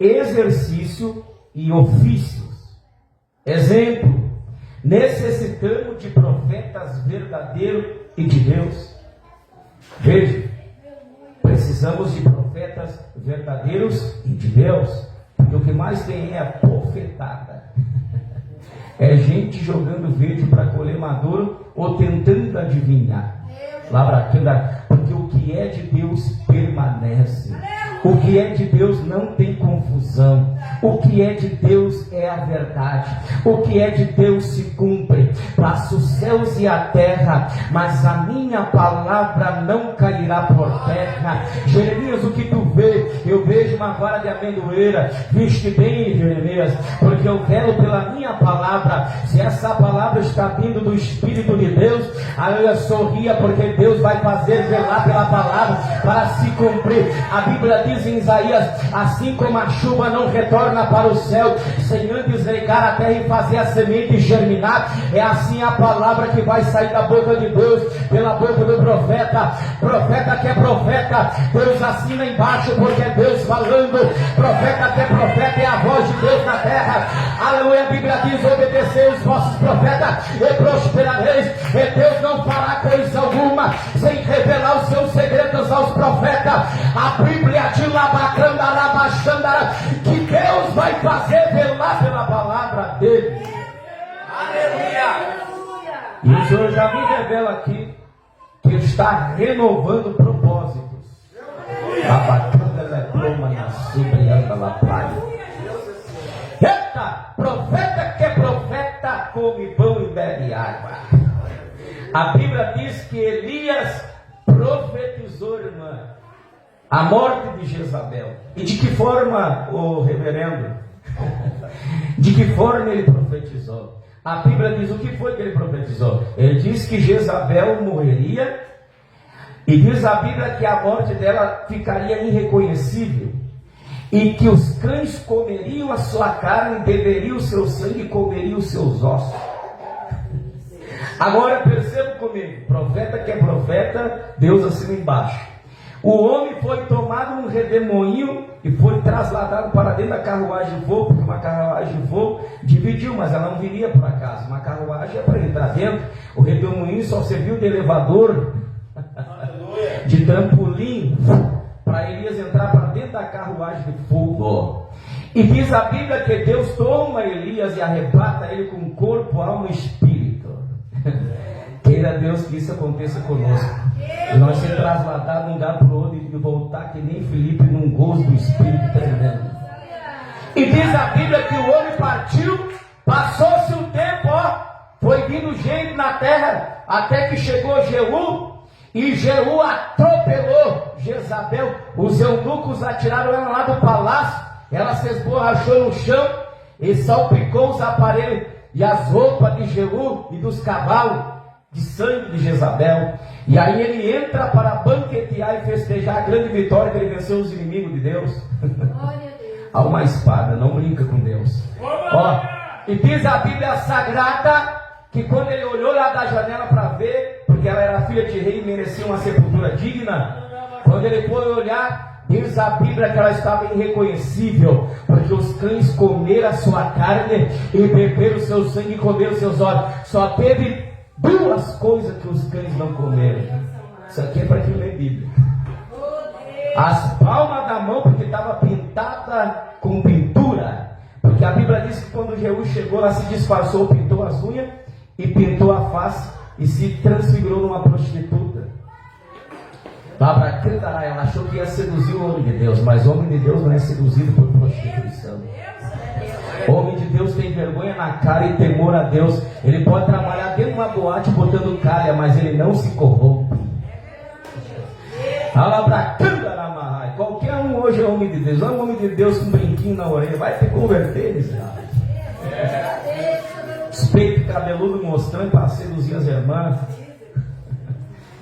exercício e ofícios. Exemplo: necessitamos de profetas verdadeiros e de Deus. Veja, precisamos de profetas verdadeiros e de Deus, porque o que mais tem é a profetada. É gente jogando verde para colher maduro ou tentando adivinhar. Porque o que é de Deus permanece. O que é de Deus não tem confusão. O que é de Deus é a verdade. O que é de Deus se cumpre. Passa os céus e a terra, mas a minha palavra não cairá por terra. Jeremias, o que tu vê? Eu vejo uma vara de amendoeira. Viste bem, Jeremias, porque eu quero pela minha palavra. Se essa palavra está vindo do Espírito de Deus, aleluia, sorria, porque Deus vai fazer velar pela palavra para se cumprir. A Bíblia diz em Isaías: assim como a chuva não retorna para o céu sem antes regar a terra e fazer a semente germinar, é assim a palavra que vai sair da boca de Deus, pela boca do profeta. Profeta que é profeta, Deus assina embaixo, porque é Deus falando. Profeta que é profeta, é a voz de Deus na terra. Aleluia. A Bíblia diz: obedecei os vossos profetas e prosperareis. E Deus não fará coisa alguma sem revelar os seus segredos aos profetas. A Bíblia de Labacandarabaxandara, que Deus vai fazer velar pela palavra dele. Aleluia. E o Senhor já me revela aqui que está renovando propósitos. Eita, profeta que é profeta, come pão e bebe água. A Bíblia diz que Elias profetizou, irmã, a morte de Jezabel. E de que forma, o reverendo? De que forma ele profetizou? A Bíblia diz: o que foi que ele profetizou? Ele diz que Jezabel morreria, e diz a Bíblia que a morte dela ficaria irreconhecível, e que os cães comeriam a sua carne, beberiam o seu sangue e comeriam os seus ossos. Agora perceba comigo: profeta que é profeta, Deus assina embaixo. O homem foi tomado num redemoinho e foi trasladado para dentro da carruagem de fogo, porque uma carruagem de fogo dividiu, mas ela não viria por acaso. Uma carruagem é para entrar dentro. O redemoinho só serviu de elevador, de trampolim, para Elias entrar para dentro da carruagem de fogo. E diz a Bíblia que Deus toma Elias e arrebata ele com corpo, alma e espírito. Queira Deus que isso aconteça conosco. E nós ser trasladados de um lugar para o outro e voltar que nem Filipe num gozo do Espírito tremendo. E diz a Bíblia que o homem partiu, passou-se um tempo, foi vindo gente na terra, até que chegou Jeú, e Jeú atropelou Jezabel. Os eunucos atiraram ela lá do palácio, ela se esborrachou no chão e salpicou os aparelhos e as roupas de Jeú e dos cavalos de sangue de Jezabel. E aí ele entra para banquetear e festejar a grande vitória que ele venceu os inimigos de Deus. Há uma espada, não brinca com Deus. E diz a Bíblia Sagrada que quando ele olhou lá da janela para ver, porque ela era filha de rei e merecia uma sepultura digna, quando ele foi olhar, Diz a Bíblia que ela estava irreconhecível, porque os cães comeram a sua carne e beberam o seu sangue e comeram os seus olhos. Só teve duas coisas que os cães não comeram. Isso aqui é para quem lê Bíblia. As palmas da mão, porque estava pintada com pintura. Porque a Bíblia diz que quando Jeú chegou, ela se disfarçou, pintou as unhas e pintou a face e se transfigurou numa prostituta. Ela achou que ia seduzir o homem de Deus, mas o homem de Deus não é seduzido por prostituição. O homem de Deus tem vergonha na cara e temor a Deus. Ele pode trabalhar dentro de uma boate botando calha, mas ele não se corrompe. Qualquer um hoje é homem de Deus. Não é um homem de Deus com um brinquinho na orelha. Vai se converter, miserável. Os peitos cabeludos mostrando para seduzir as irmãs.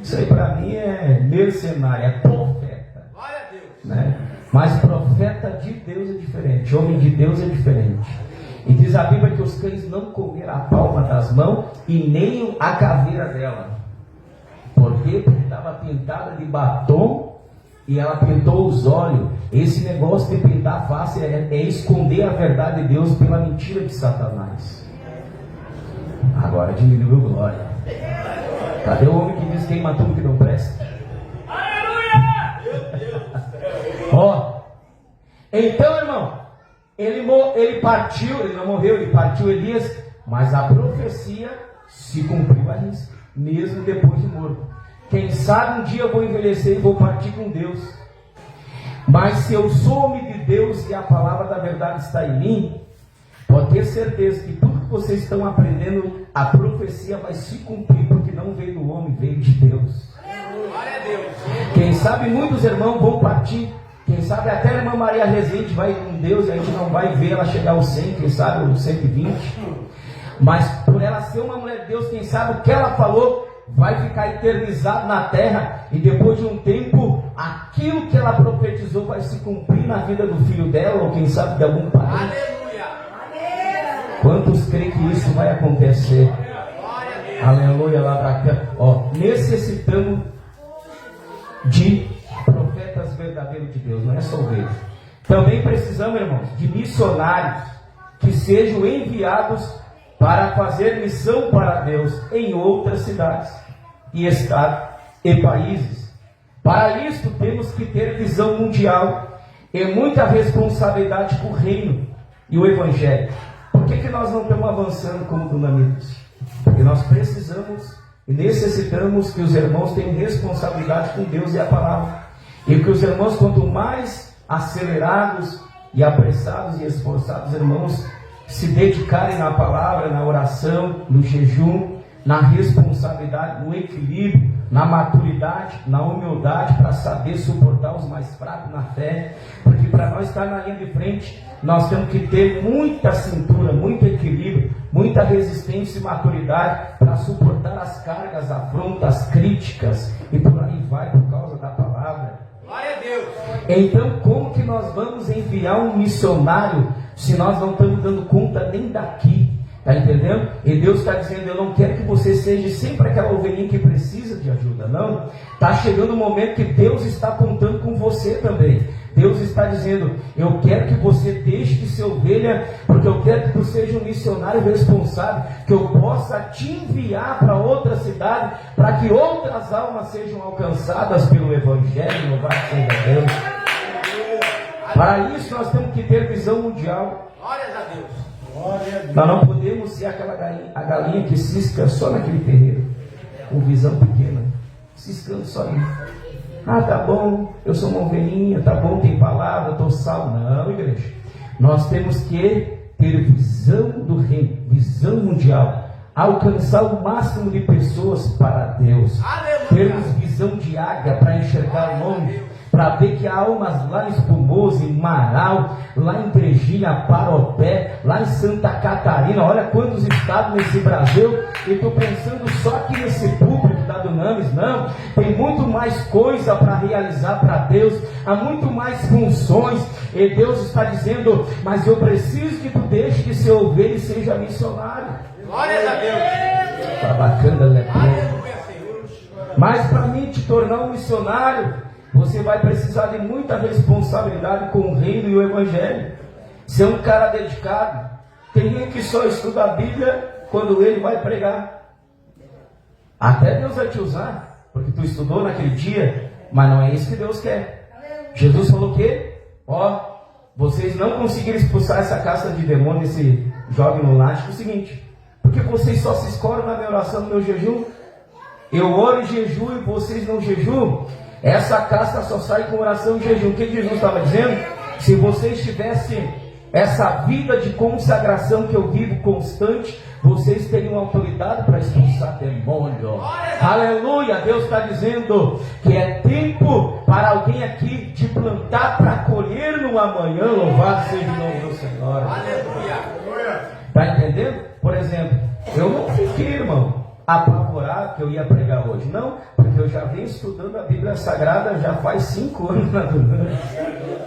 Isso aí para mim é mercenário, é profeta. Glória a Deus. Né? Mas profeta de Deus é diferente, homem de Deus é diferente. E diz a Bíblia que os cães não comeram a palma das mãos e nem a caveira dela. Por quê? Porque estava pintada de batom e ela pintou os olhos. Esse negócio de pintar a face é esconder a verdade de Deus pela mentira de Satanás. Agora diminuiu glória. Cadê o homem que diz queima tudo que não presta? Aleluia! Ó, então, irmão, ele partiu, ele não morreu, ele partiu Elias, mas a profecia se cumpriu a risca, mesmo depois de morto. Quem sabe um dia eu vou envelhecer e vou partir com Deus. Mas se eu sou homem de Deus e a palavra da verdade está em mim, pode ter certeza que tudo que vocês estão aprendendo, a profecia vai se cumprir, porque não veio do homem, veio de Deus. Glória a Deus. Quem sabe muitos irmãos vão partir. Quem sabe até a irmã Maria Rezende vai com Deus e a gente não vai ver ela chegar aos 100, quem sabe aos 120. Mas por ela ser uma mulher de Deus, quem sabe o que ela falou vai ficar eternizado na terra. E depois de um tempo, aquilo que ela profetizou vai se cumprir na vida do filho dela, ou quem sabe de algum parente. Aleluia. Quantos creem que isso vai acontecer? Aleluia, lá pra cá. Ó, necessitamos de profetas verdadeiros de Deus, não é só ovelhas. Também precisamos, irmãos, de missionários que sejam enviados para fazer missão para Deus em outras cidades e estados e países. Para isso temos que ter visão mundial e muita responsabilidade com o reino e o evangelho. Por que nós não estamos avançando como dunamitas? Porque nós precisamos e necessitamos que os irmãos tenham responsabilidade com Deus e a palavra. E que os irmãos, quanto mais acelerados e apressados e esforçados, irmãos, se dedicarem na palavra, na oração, no jejum, na responsabilidade, no equilíbrio, na maturidade, na humildade, para saber suportar os mais fracos na fé. Porque para nós estar na linha de frente, nós temos que ter muita cintura, muito equilíbrio, muita resistência e maturidade para suportar as cargas, afrontas, críticas e por aí vai, por causa da palavra. Glória a Deus. Então, como que nós vamos enviar um missionário se nós não estamos dando conta nem daqui? Está entendendo? E Deus está dizendo, eu não quero que você seja sempre aquela ovelhinha que precisa de ajuda, não. Está chegando o momento que Deus está contando com você também. Deus está dizendo, eu quero que você deixe de ser ovelha, porque eu quero que tu seja um missionário responsável, que eu possa te enviar para outra cidade, para que outras almas sejam alcançadas pelo Evangelho. Louvado seja Deus. Para isso nós temos que ter visão mundial. Glórias a Deus. Nós não podemos ser aquela galinha que cisca só naquele terreiro, com visão pequena, ciscando só ali. Ah, tá bom, eu sou uma ovelhinha, tá bom, tem palavra, estou salvo. Não, igreja. Nós temos que ter visão do reino, visão mundial, alcançar o máximo de pessoas para Deus. Aleluia. Termos visão de águia para enxergar longe, para ver que há almas lá em Espumoso, em Marau, lá em Brejinha, Paropé, lá em Santa Catarina. Olha quantos estados nesse Brasil. E estou pensando só aqui nesse público da Dunamis. Não, tem muito mais coisa para realizar para Deus, há muito mais funções. E Deus está dizendo, mas eu preciso que tu deixe de ser ovelha e seja missionário. Glórias a Deus. Tá bacana, né? Aleluia, Senhor. Mas para mim te tornar um missionário, você vai precisar de muita responsabilidade com o reino e o evangelho. Ser um cara dedicado. Tem gente que só estuda a Bíblia quando ele vai pregar. Até Deus vai te usar, porque tu estudou naquele dia, mas não é isso que Deus quer. Jesus falou o quê? Ó, vocês não conseguiram expulsar essa casta de demônio, esse jovem lunático, é o seguinte: porque vocês só se escoram na minha oração, no meu jejum. Eu oro e jejuo e vocês não jejuam. Essa casta só sai com oração e jejum. O que Jesus estava dizendo? Se vocês tivessem essa vida de consagração que eu vivo constante, vocês teriam autoridade para expulsar demônio. Aleluia! Deus está dizendo que é tempo para alguém aqui te plantar para colher no amanhã. Louvado seja o nome do Senhor. Aleluia! Está entendendo? Por exemplo, eu não fiquei, irmão, apavorado que eu ia pregar hoje. Não, porque eu já venho estudando a Bíblia Sagrada já faz 5 anos na Dunamis.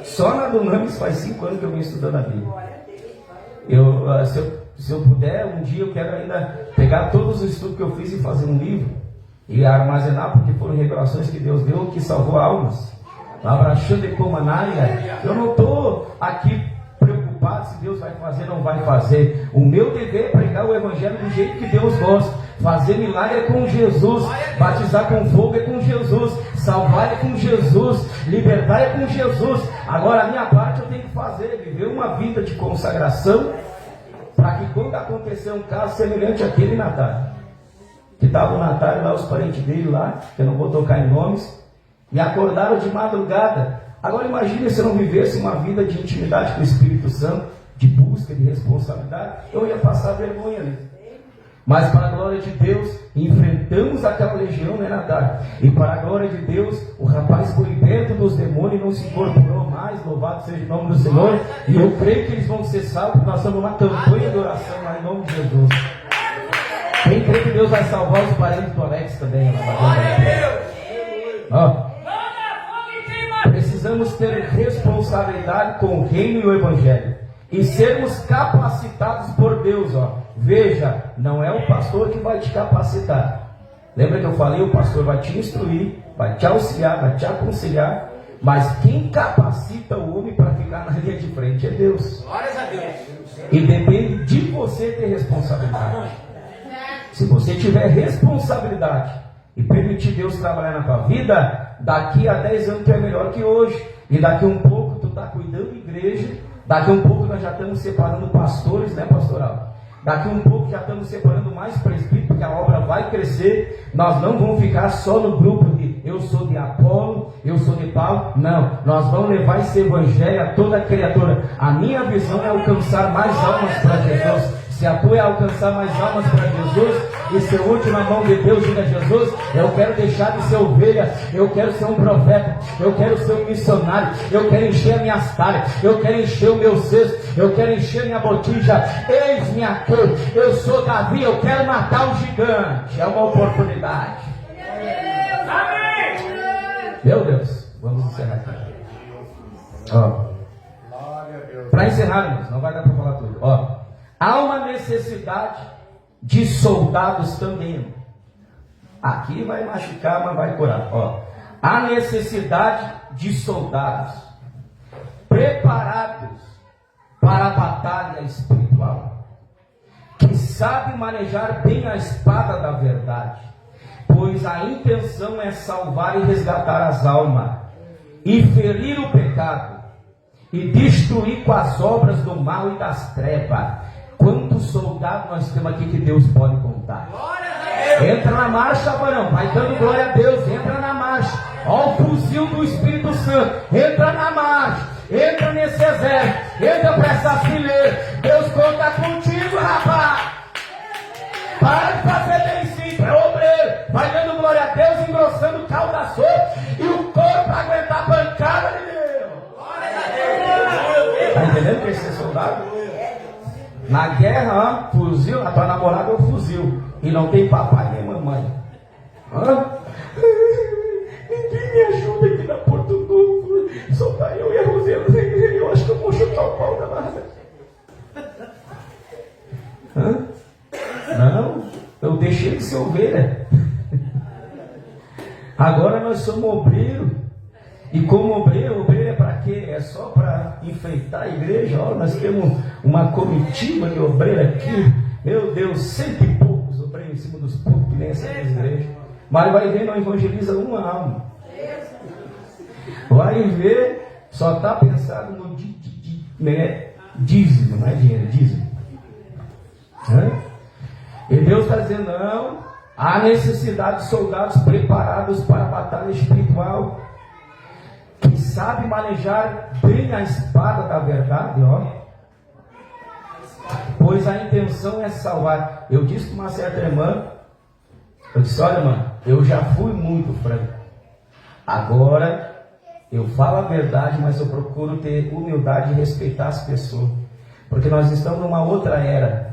Só na Dunamis faz 5 anos que eu venho estudando a Bíblia. Se eu puder, um dia eu quero ainda pegar todos os estudos que eu fiz e fazer um livro e armazenar, porque foram revelações que Deus deu que salvou almas. Abraçando e comanaria. Eu não estou aqui preocupado se Deus vai fazer ou não vai fazer. O meu dever é pregar o evangelho do jeito que Deus gosta. Fazer milagre é com Jesus, batizar com fogo é com Jesus, salvar é com Jesus, libertar é com Jesus. Agora a minha parte eu tenho que fazer, viver uma vida de consagração, para que quando acontecer um caso semelhante àquele Natália, que estava o Natália lá, os parentes dele lá, que eu não vou tocar em nomes, me acordaram de madrugada. Agora imagine se eu não vivesse uma vida de intimidade com o Espírito Santo, de busca, de responsabilidade, eu ia passar vergonha ali. Mas para a glória de Deus, enfrentamos aquela legião, né, Natália? E para a glória de Deus, o rapaz foi liberto dos demônios e não se incorporou mais. Louvado seja o nome do Senhor. E eu creio que eles vão ser salvos. Nós estamos numa campanha de oração lá em nome de Jesus. Quem crê que Deus vai salvar os parentes do Alex também? Precisamos ter responsabilidade com o reino e o evangelho. E sermos capacitados por Deus, Veja, não é o pastor que vai te capacitar. Lembra que eu falei? O pastor vai te instruir, vai te auxiliar, vai te aconselhar. Mas quem capacita o homem para ficar na linha de frente é Deus. Glórias a Deus. E depende de você ter responsabilidade. Se você tiver responsabilidade e permitir Deus trabalhar na tua vida, daqui a 10 anos tu é melhor que hoje. E daqui a um pouco tu está cuidando de igreja. Daqui a um pouco nós já estamos separando pastores, né, pastoral? Daqui a um pouco já estamos separando mais presbíteros, porque a obra vai crescer. Nós não vamos ficar só no grupo de eu sou de Apolo, eu sou de Paulo. Não, nós vamos levar esse evangelho a toda criatura. A minha visão é alcançar mais almas para Jesus. Se a tua é alcançar mais almas para Jesus, e ser útil na mão de Deus, diga Jesus, eu quero deixar de ser ovelha, eu quero ser um profeta, eu quero ser um missionário, eu quero encher a minha talha, eu quero encher o meu cesto, eu quero encher minha botija, eis-me aqui, eu sou Davi, eu quero matar o gigante. É uma oportunidade. Amém. Meu Deus, vamos encerrar aqui. Para encerrar, irmãos, não vai dar para falar tudo. Há uma necessidade de soldados também. Aqui vai machucar, mas vai curar. Há necessidade de soldados preparados para a batalha espiritual, que sabem manejar bem a espada da verdade, pois a intenção é salvar e resgatar as almas, e ferir o pecado, e destruir com as obras do mal e das trevas. Quantos soldados nós temos aqui que Deus pode contar? Entra na marcha, varão, vai dando glória a Deus, entra na marcha. Ó o fuzil do Espírito Santo, entra na marcha, entra nesse exército, entra para essa fileira. Deus conta contigo, rapaz. Para de fazer bem simples, é obreiro. Vai dando glória a Deus, engrossando o caldo da sopa e o corpo para aguentar a pancada de Deus. Está entendendo que esse é soldado? Na guerra, fuzil, a tua namorada é o fuzil. E não tem papai nem mamãe. Ninguém me ajuda aqui na Porto Novo. Só tá eu e a Rosela. Eu acho que eu vou chutar o pau da nada. Não, eu deixei de ser ovelha. Agora nós somos obreiros. E como obreiro é para quê? É só para enfeitar a igreja. Ó, nós temos uma comitiva de obreiro aqui. Meu Deus, 100 e poucos obreiros em cima dos poucos que nem essa igreja. Mas vai ver, não evangeliza uma alma. Vai ver, só está pensado no dízimo, não é dinheiro, dízimo. E Deus está dizendo, não, há necessidade de soldados preparados para a batalha espiritual, que sabe manejar bem a espada da verdade, ó. Pois a intenção é salvar. Eu disse para uma certa irmã, eu disse, olha, irmã, eu já fui muito franco. Agora eu falo a verdade, mas eu procuro ter humildade e respeitar as pessoas. Porque nós estamos numa outra era.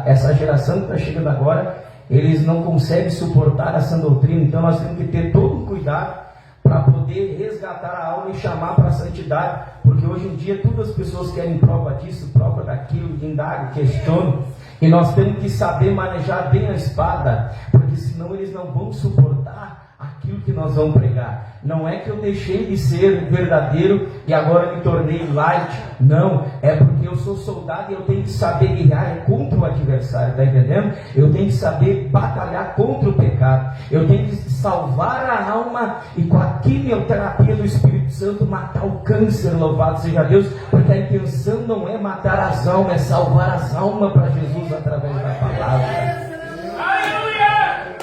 Essa geração que está chegando agora, eles não conseguem suportar essa doutrina. Então nós temos que ter todo um cuidado para poder resgatar a alma e chamar para a santidade. Porque hoje em dia todas as pessoas querem prova disso, prova daquilo, indagam, questionam. E nós temos que saber manejar bem a espada, porque senão eles não vão suportar aquilo que nós vamos pregar. Não é que eu deixei de ser verdadeiro e agora me tornei light. Não, é porque eu sou soldado e eu tenho que saber guerrear contra o adversário, está entendendo? Eu tenho que saber batalhar contra o pecado. Eu tenho que salvar a alma e com a quimioterapia do Espírito Santo matar o câncer, louvado seja Deus, porque a intenção não é matar as almas, é salvar as almas para Jesus através da palavra.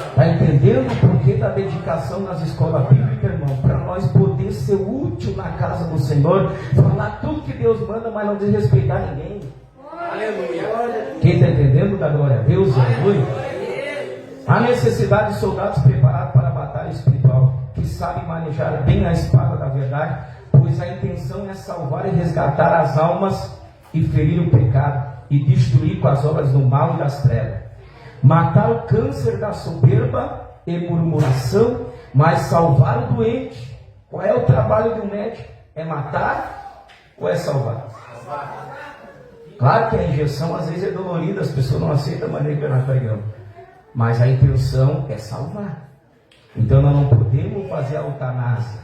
Está entendendo o porquê da dedicação nas escolas bíblicas, irmão? Para nós poder ser útil na casa do Senhor, falar tudo que Deus manda, mas não desrespeitar ninguém. Aleluia. Quem está entendendo, dá glória a Deus, aleluia. Há necessidade de soldados preparados para a batalha espiritual, que sabem manejar bem a espada da verdade, pois a intenção é salvar e resgatar as almas e ferir o pecado e destruir com as obras do mal e das trevas. Matar o câncer da soberba e murmuração, mas salvar o doente. Qual é o trabalho de um médico? É matar ou é salvar? Claro que a injeção às vezes é dolorida, as pessoas não aceitam a maneira que nós pregamos, mas a intenção é salvar. Então nós não podemos fazer a eutanásia.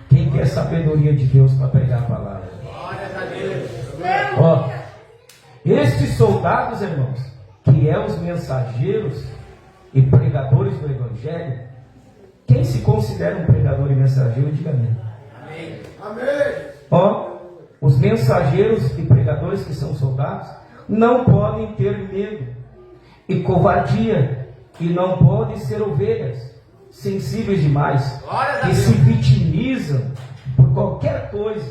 Quem quer sabedoria de Deus para pregar a palavra? Ó, estes soldados, irmãos, que é os mensageiros e pregadores do Evangelho, quem se considera um pregador e mensageiro, diga amém. Amém. Ó, os mensageiros e pregadores que são soldados não podem ter medo e covardia, e não podem ser ovelhas sensíveis demais, que se vitimizam por qualquer coisa,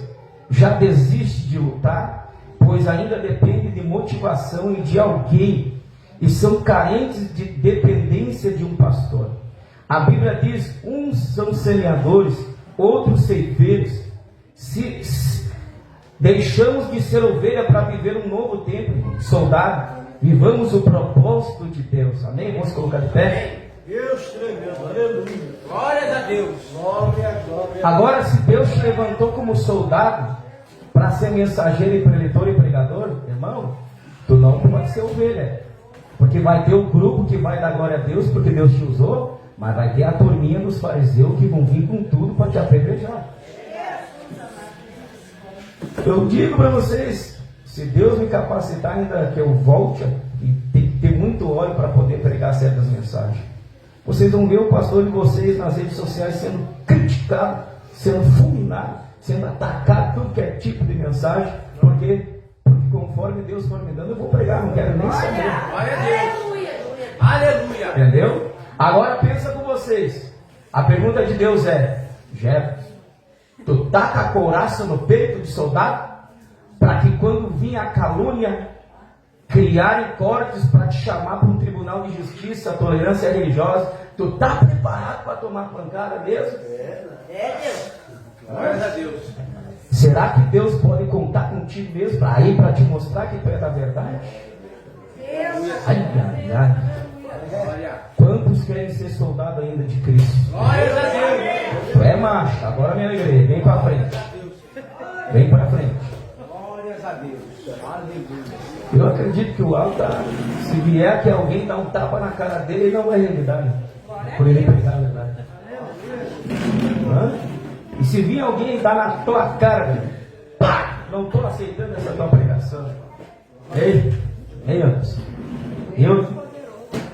já desiste de lutar, pois ainda depende de motivação e de alguém, e são carentes de dependência de um pastor. A Bíblia diz, uns são semeadores, outros ceifeiros. Se deixamos de ser ovelha para viver um novo tempo, soldado, vivamos o propósito de Deus, amém? Vamos colocar de pé? Deus tremendo, aleluia. Glória a Deus. Glória. Agora, se Deus te levantou como soldado para ser mensageiro e preletor e pregador, irmão, tu não pode ser ovelha, porque vai ter um grupo que vai dar glória a Deus porque Deus te usou, mas vai ter a turminha dos fariseus que vão vir com tudo para te apedrejar. Eu digo para vocês, se Deus me capacitar ainda que eu volte, e tem que ter muito óleo para poder pregar certas mensagens, vocês vão ver o pastor de vocês nas redes sociais sendo criticado, sendo fulminado, sendo atacado, tudo que é tipo de mensagem. Por quê? Porque conforme Deus for me dando, eu vou pregar, não quero nem saber. Glória a Deus. Aleluia. Entendeu? Agora pensa com vocês. A pergunta de Deus é: Jefferson, tu taca a couraça no peito de soldado, para que quando vir a calúnia, criarem cortes para te chamar para um tribunal de justiça, tolerância religiosa, tu tá preparado para tomar pancada mesmo? É Deus. Glória a Deus. Será que Deus pode contar contigo mesmo para ir para te mostrar que tu é da verdade? Ai, ai, ai. Quantos querem ser soldado ainda de Cristo? Glória a Deus. Tu é macho, agora me alegrei. Vem para frente. Vem para frente. Glória a Deus. Aleluia. Eu acredito que o alto, se vier que alguém dar um tapa na cara dele, ele não vai revidar, por ele pegar a verdade. E se vir alguém dar na tua cara, pá, não estou aceitando essa tua pregação. Ei, Anderson.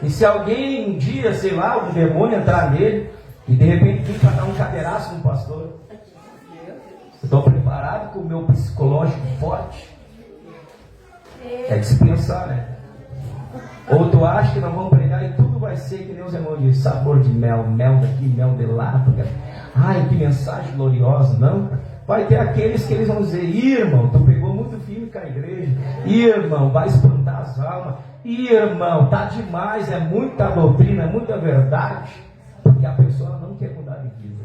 E se alguém um dia, sei lá, o demônio entrar nele e de repente vir para dar um cadeiraço no pastor, estou preparado com o meu psicológico forte? É de se pensar, né? Ou tu acha que nós vamos pregar e tudo vai ser que nem os irmãos dizem, sabor de mel, mel daqui, mel de lá, porque, ai, que mensagem gloriosa, não? Vai ter aqueles que eles vão dizer, irmão, tu pegou muito firme com a igreja, irmão, vai espantar as almas, irmão, tá demais, é muita doutrina, é muita verdade, porque a pessoa não quer mudar de vida.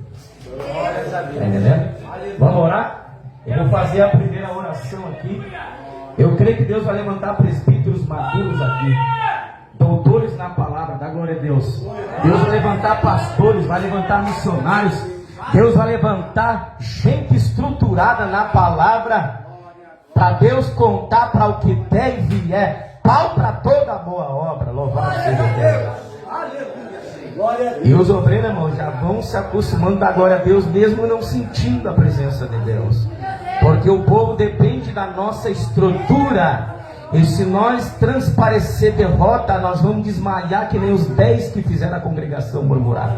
Tá entendendo? Vamos orar? Eu vou fazer a primeira oração aqui. Eu creio que Deus vai levantar presbíteros maduros aqui, doutores na palavra, dá glória a Deus. Deus vai levantar pastores, vai levantar missionários, Deus vai levantar gente estruturada na palavra, para Deus contar para o que der e vier, pau para toda boa obra, louvado seja Deus. E os obreiros, irmão, já vão se acostumando da glória a Deus, mesmo não sentindo a presença de Deus, porque o povo depende da nossa estrutura. E se nós transparecer derrota, nós vamos desmaiar que nem os 10 que fizeram a congregação murmurar.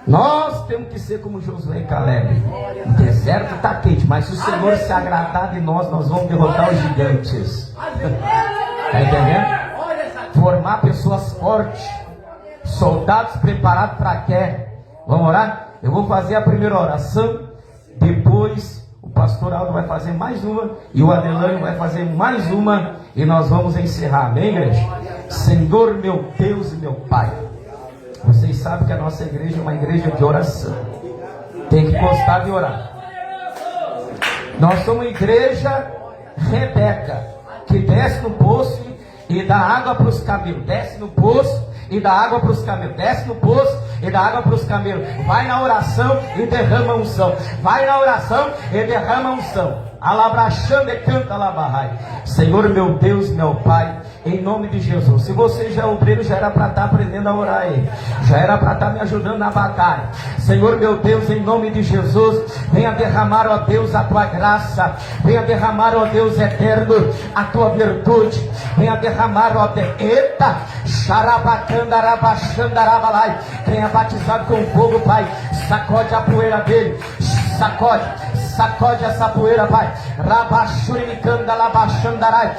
Nós temos que ser como Josué e Caleb. O deserto está quente, mas se o Senhor se agradar de nós, nós vamos derrotar os gigantes. Está entendendo? Formar pessoas fortes, soldados preparados para a guerra. Vamos orar? Eu vou fazer a primeira oração, depois o pastor Aldo vai fazer mais uma e o Adelânio vai fazer mais uma e nós vamos encerrar, amém, igreja? Senhor meu Deus e meu Pai, vocês sabem que a nossa igreja é uma igreja de oração, tem que gostar de orar. Nós somos uma igreja Rebeca, que desce no poço e dá água para os camelos, desce no poço e dá água para os camelos, desce no poço e dá água para os camelos, vai na oração e derrama unção, vai na oração e derrama unção. Alabrachando e canta alabarrai. Senhor meu Deus, meu Pai, em nome de Jesus, se você já é obreiro, já era para estar aprendendo a orar aí, já era para estar me ajudando na batalha. Senhor meu Deus, em nome de Jesus, venha derramar, ó Deus, a tua graça, venha derramar, ó Deus eterno, a tua virtude, venha derramar, ó Deus, eita, xarabacandarabaxandarabalai, venha batizado com fogo, Pai, sacode a poeira dele, sacode essa poeira, Pai, rabachuricanda labaxandarai,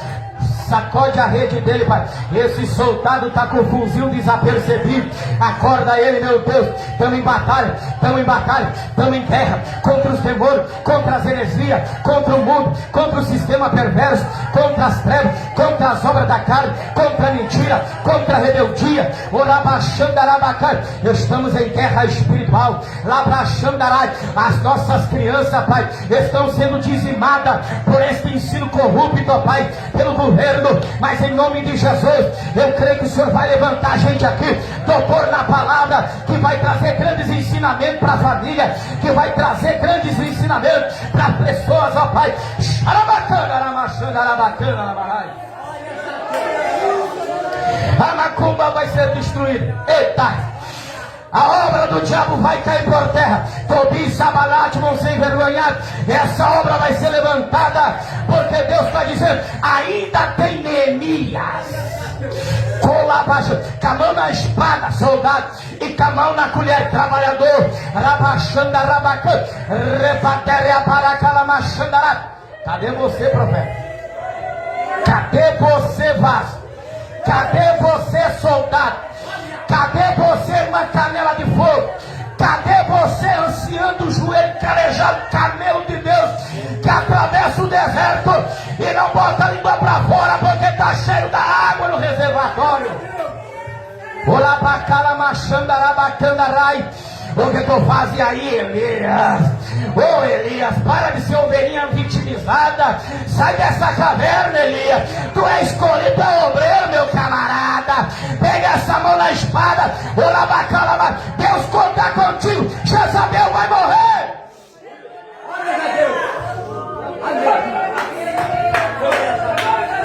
sacode a rede dele, Pai. Esse soldado está com o fuzil desapercebido, acorda ele, meu Deus. Estamos em batalha, estamos em guerra contra os demônios, contra as heresias, contra o mundo, contra o sistema perverso, contra as trevas, contra as obras da carne, contra a mentira, contra a rebeldia. Estamos em guerra espiritual. As nossas crianças, Pai, estão sendo dizimadas por este ensino corrupto, Pai, pelo governo. Mas em nome de Jesus, eu creio que o Senhor vai levantar gente aqui, doutor na palavra, que vai trazer grandes ensinamentos para a família, que vai trazer grandes ensinamentos para as pessoas, ó Pai. A macumba vai ser destruída. Eita! A obra do diabo vai cair por terra. Tobias, Sabalate, vão ser envergonhados. Essa obra vai ser levantada, porque Deus está dizendo, ainda tem Neemias. Com a mão na espada, soldado, e com a mão na colher, trabalhador. Rabachanda, rabacan, repatéria, paracalamashandará. Cadê você, profeta? Cadê você, vaso? Cadê você, soldado? Cadê você, uma canela de fogo? Cadê você, ansiando o joelho calejado, camelo de Deus, que atravessa o deserto e não bota a língua para fora porque está cheio da água no reservatório? O que tu fazes aí, Elias? Ô Elias, para de ser ovelhinha vitimizada. Sai dessa caverna, Elias. Tu é escolhido para obreiro, meu camarada. Pega essa mão na espada. Deus conta contigo. Jezabel vai morrer.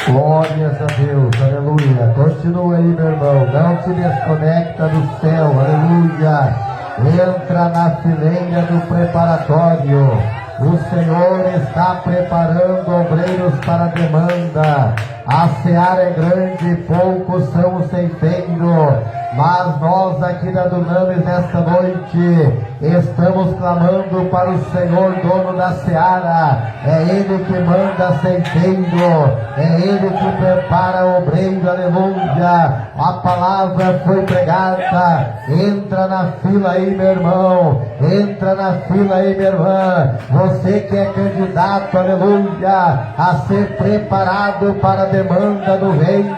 Glórias a Deus, aleluia. Continua aí, meu irmão. Não se desconecta do céu, aleluia. entra na fileira do preparatório. O Senhor está preparando obreiros para a demanda. A seara é grande, poucos são os ceifeiros, mas nós aqui da Dunamis nesta noite estamos clamando para o Senhor, dono da seara. É Ele que manda ceifeiro, é Ele que prepara obreiro, aleluia. A palavra foi pregada. Entra na fila aí, meu irmão, entra na fila aí, minha irmã. Você que é candidato, aleluia, a ser preparado para a demanda do reino,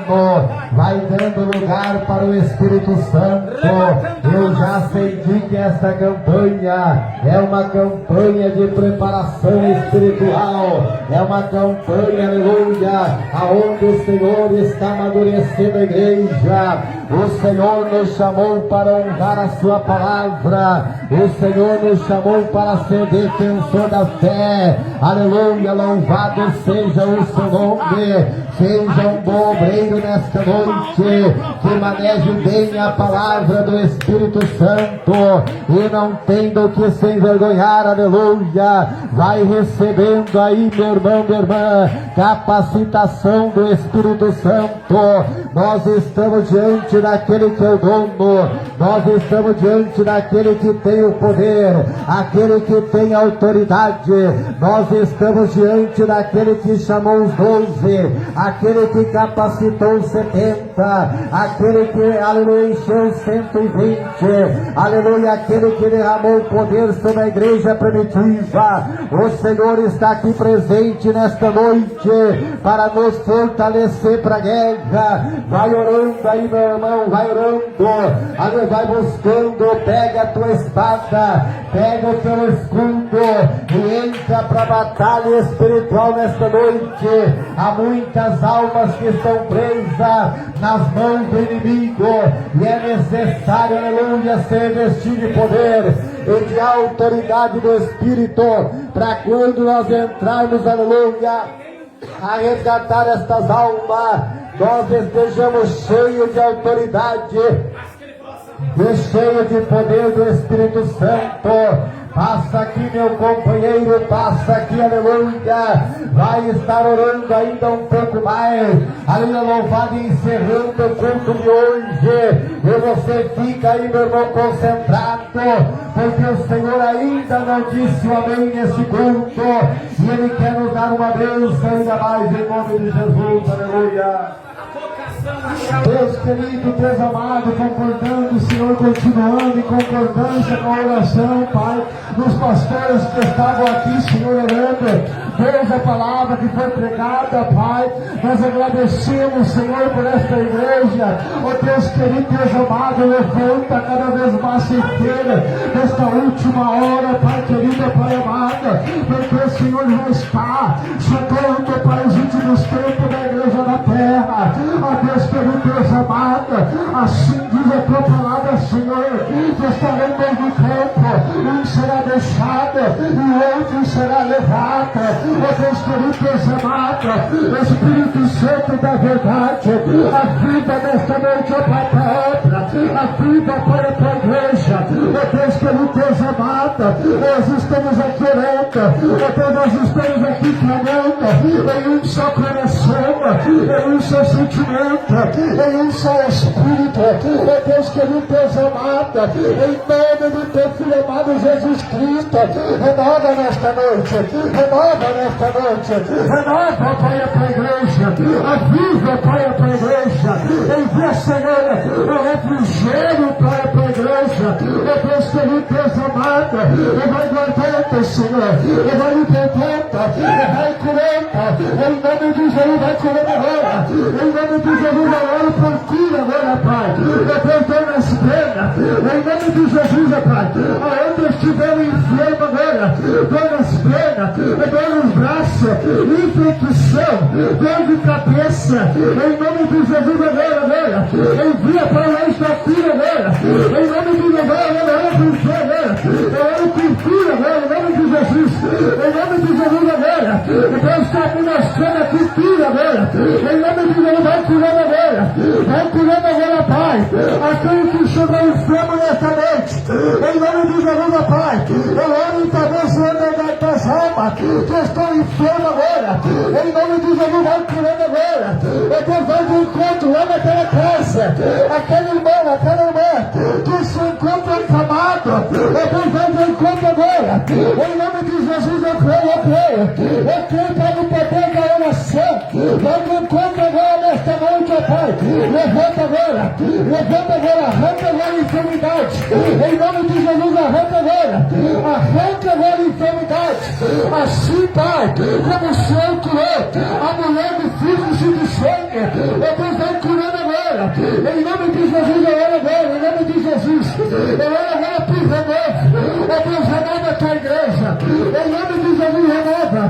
vai dando lugar para o Espírito Santo. Eu já senti que essa campanha é uma campanha de preparação espiritual, é uma campanha, aleluia, aonde o Senhor está amadurecendo a igreja. O Senhor nos chamou para honrar a sua palavra, o Senhor nos chamou para ser defensor da fé, aleluia. Louvado seja o seu nome. Seja um bom obreiro nesta noite, que maneje bem a palavra do Espírito Santo e não tendo que se envergonhar, aleluia. Vai recebendo aí, meu irmão, minha irmã, capacitação do Espírito Santo. Nós estamos diante daquele que é o dono, nós estamos diante daquele que tem o poder, aquele que tem a autoridade. Nós estamos diante daquele que chamou os 12, aquele que capacitou os 70, aquele que, aleluia, encheu os 120, aleluia, aquele que derramou poder sobre a igreja primitiva. O Senhor está aqui presente nesta noite para nos fortalecer para a guerra. Vai orando aí, meu irmão, vai orando, aleluia, vai buscando, pega a tua espada, pega o teu escudo e entra para a batalha espiritual nesta noite. Há muitas almas que estão presas nas mãos do inimigo e é necessário, aleluia, ser vestido de poder e de autoridade do Espírito para quando nós entrarmos, aleluia, a resgatar estas almas, nós estejamos cheios de autoridade e cheios de poder do Espírito Santo. Passa aqui, meu companheiro, passa aqui, aleluia. Vai estar orando ainda um pouco mais, aleluia, louvado, encerrando o culto de hoje. E você fica aí, meu irmão, concentrado, porque o Senhor ainda não disse o amém nesse culto, e Ele quer nos dar uma bênção ainda mais, em nome de Jesus, aleluia. Deus querido, Deus amado, concordando, Senhor, continuando em concordância com a oração, Pai, dos pastores que estavam aqui, Senhor, orando. Deus, a palavra que foi pregada, Pai, nós agradecemos, Senhor, por esta igreja. Ó Deus querido, Deus amado, levanta cada vez mais inteira nesta última hora, Pai querido, Pai amado, porque o Senhor já está chegando para os últimos tempos da igreja da terra. Ó Deus querido, Deus amado, assim diz a tua palavra, Senhor, que estarão no campo, um será deixado e o outro será levado. Ó Deus querido, Deus amado, Espírito Santo da verdade, a vida nesta noite é para a obra, a vida para a tua igreja. Ó Deus querido, Deus amado, nós estamos aqui orando, ó Deus, nós estamos aqui clamando em um só coração, em um só sentimento, em um só Espírito. Ó Deus querido, Deus amado, em nome do teu Filho amado Jesus Cristo, renova nesta noite, renova nesta noite, renova, Pai, a tua igreja, aviva, Pai, a tua igreja, envia, Senhor, o refrigério, Pai, a tua igreja. Ó Deus querido, Deus amado, e vai guardando, Senhor, e vai libertando, e vai curando, em nome de Jesus, vai curando agora, em nome de Jesus, agora, procura agora, Pai, ó Deus, dona as pernas, em nome de Jesus, ó Pai, aonde estiver o enfermo agora, dona as pernas, dona os braços, infecção, dor de cabeça, em nome de Jesus, agora, envia para longe da cura agora, em nome de Jesus, agora, com fé agora, agora com cura agora, em nome de Jesus, em nome de Jesus, agora, Deus está mostrando aqui cura agora, em nome de Jesus, vai curando agora, Pai, aquele que chegou enfermo nessa noite, em nome agora. Que estão enfermos agora. Em nome de Jesus, vai curando agora. Deus vai de encontro lá naquela casa. Aquele irmão, aquela irmã que se encontra acamado. Deus vai de encontro agora. Em nome de Jesus, eu creio, eu creio. Eu creio para o poder da oração. Vai de encontro agora nesta noite, ó Pai. Levanta agora, arranca agora a enfermidade. Em nome de Jesus, arranca agora a enfermidade. Assim, Pai, como o Senhor curou a mulher do fluxo de sangue, Deus vai curando agora. Em nome de Jesus, eu oro agora. Em nome de Jesus, eu oro agora por renovo. Deus, renova a tua igreja. Em nome de Jesus, renova.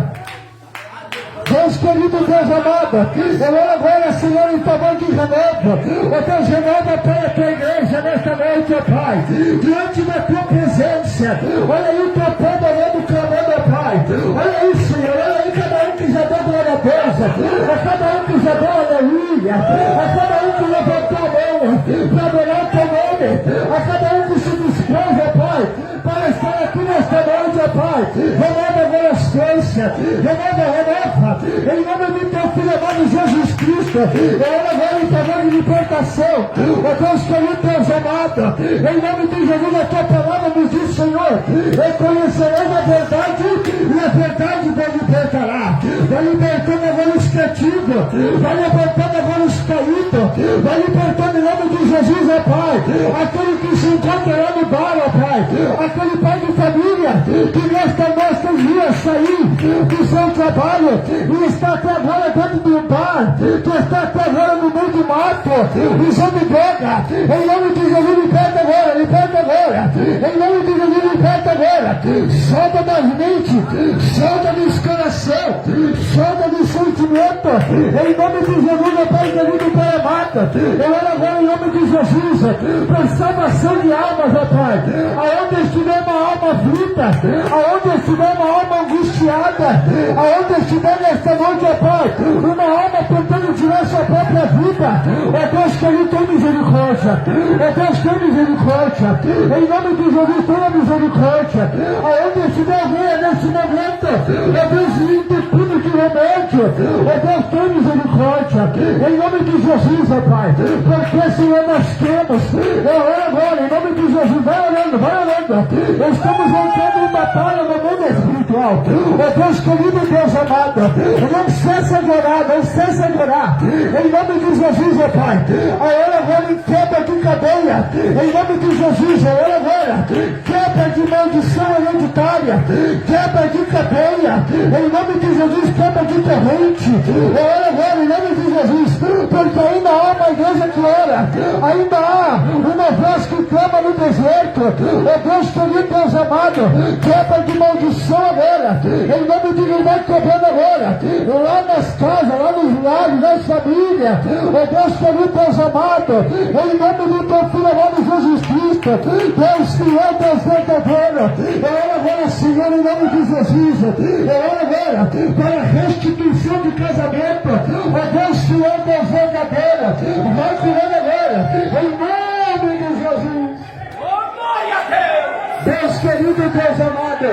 Deus querido, Deus amado, eu oro agora, Senhor, em favor de renovo. Deus, renova para a tua igreja nesta noite, ó Pai, diante da tua presença. Olha aí o teu povo orando, clamando, ó Pai. Olha aí, Senhor, olha aí cada um que já deu glória a Deus, a cada um que já deu aleluia, a cada um que levantou a mão para adorar o teu nome, a cada um que se dispôs, ó Pai, para estar aqui nesta noite, ó Pai. Renova agora as forças, renova. Em nome do teu filho amado Jesus Cristo, eu oro agora em favor de libertação. Deus querido, Deus amado, em nome de Jesus, a tua palavra nos diz, Senhor, reconhecereis a verdade e a verdade vos libertará. Vai libertando agora os cativos, vai libertando agora os caídos, vai libertando em nome de Jesus, ó Pai, aquele que se encontra lá no bar, ó Pai, aquele pai de família que nestes dias saiu do seu trabalho e está até agora dentro do bar, que está até agora no meio do mato, usando droga. Em nome de Jesus, liberta agora. Em nome de Jesus, liberta agora. Solta das mentes, solta dos coração, solta do sentimento. Em nome de Jesus, ó Pai querido, Pai amado, eu oro agora em nome de Jesus, para salvação de almas, ó Pai. Aonde estiver uma alma aflita, aonde estiver uma alma angustiada, aonde estiver nesta noite, ó Pai, uma alma tentando tirar sua própria vida, ó Deus querido, tem misericórdia, ó Deus, tem misericórdia, em nome de Jesus, tenha misericórdia. Aonde estiver alguém neste momento, ó Deus, entupido de remédio, ó Deus, tem misericórdia, em nome de Jesus, ó Pai, porque Senhor nós temos, eu oro agora, em nome de Jesus, vai orando, estamos entrando em batalha no mundo espiritual, ó Deus querido, Deus amado, não cessa de orar, em nome de Jesus, ó Pai, a ora agora em quebra de cadeia, em nome de Jesus, a ora agora, quebra de maldição hereditária, quebra de cadeia, em nome de Jesus, quebra de corrente, a ora agora, em nome de Jesus, porque ainda há uma igreja que ora, ainda há uma voz que clama no deserto, ó Deus querido, Deus amado, quebra de maldição agora, em nome de Jesus, vai quebrando agora, lá nas casas, lá nos lares, nas famílias, ó Deus querido, Deus amado, em nome do teu filho amado Jesus Cristo, Deus fiel, Deus verdadeiro, eu oro agora, Senhor, em nome de Jesus, eu oro agora para a restituição de casamento, ó Deus fiel, Deus verdadeiro, vai curando agora, em nome de Jesus. Deus querido, Deus amado,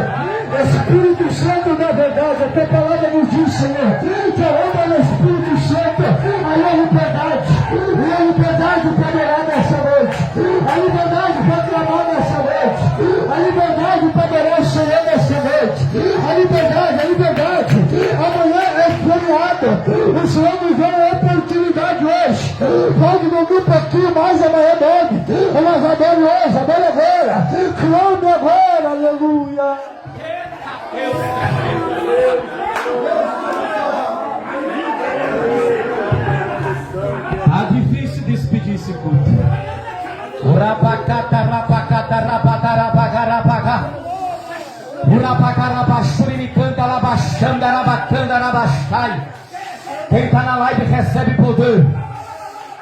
Espírito Santo da verdade, a tua palavra nos diz, Senhor, que aonde é o Espírito Santo, aí a liberdade, e a liberdade para adorar nessa noite, a liberdade para clamar nessa noite, a liberdade para adorar o Senhor nessa noite, a liberdade, amanhã é feriado, o Senhor nos deu a oportunidade hoje, pode dormir um pouquinho mais, amanhã dorme, mas adore hoje, adore agora, clame agora, aleluia. Tá difícil despedir esse culto. Urabacata, rabacata, rabata, rabaga, rabaga. Urabaga, rabachuri, me canta, rabachanda, rabacanda, rabachai. Quem tá na live recebe poder.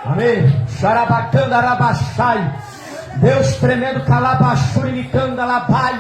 Amém. Xarabacanda, rabachai. Deus tremendo, calabachuri, me canta, labai.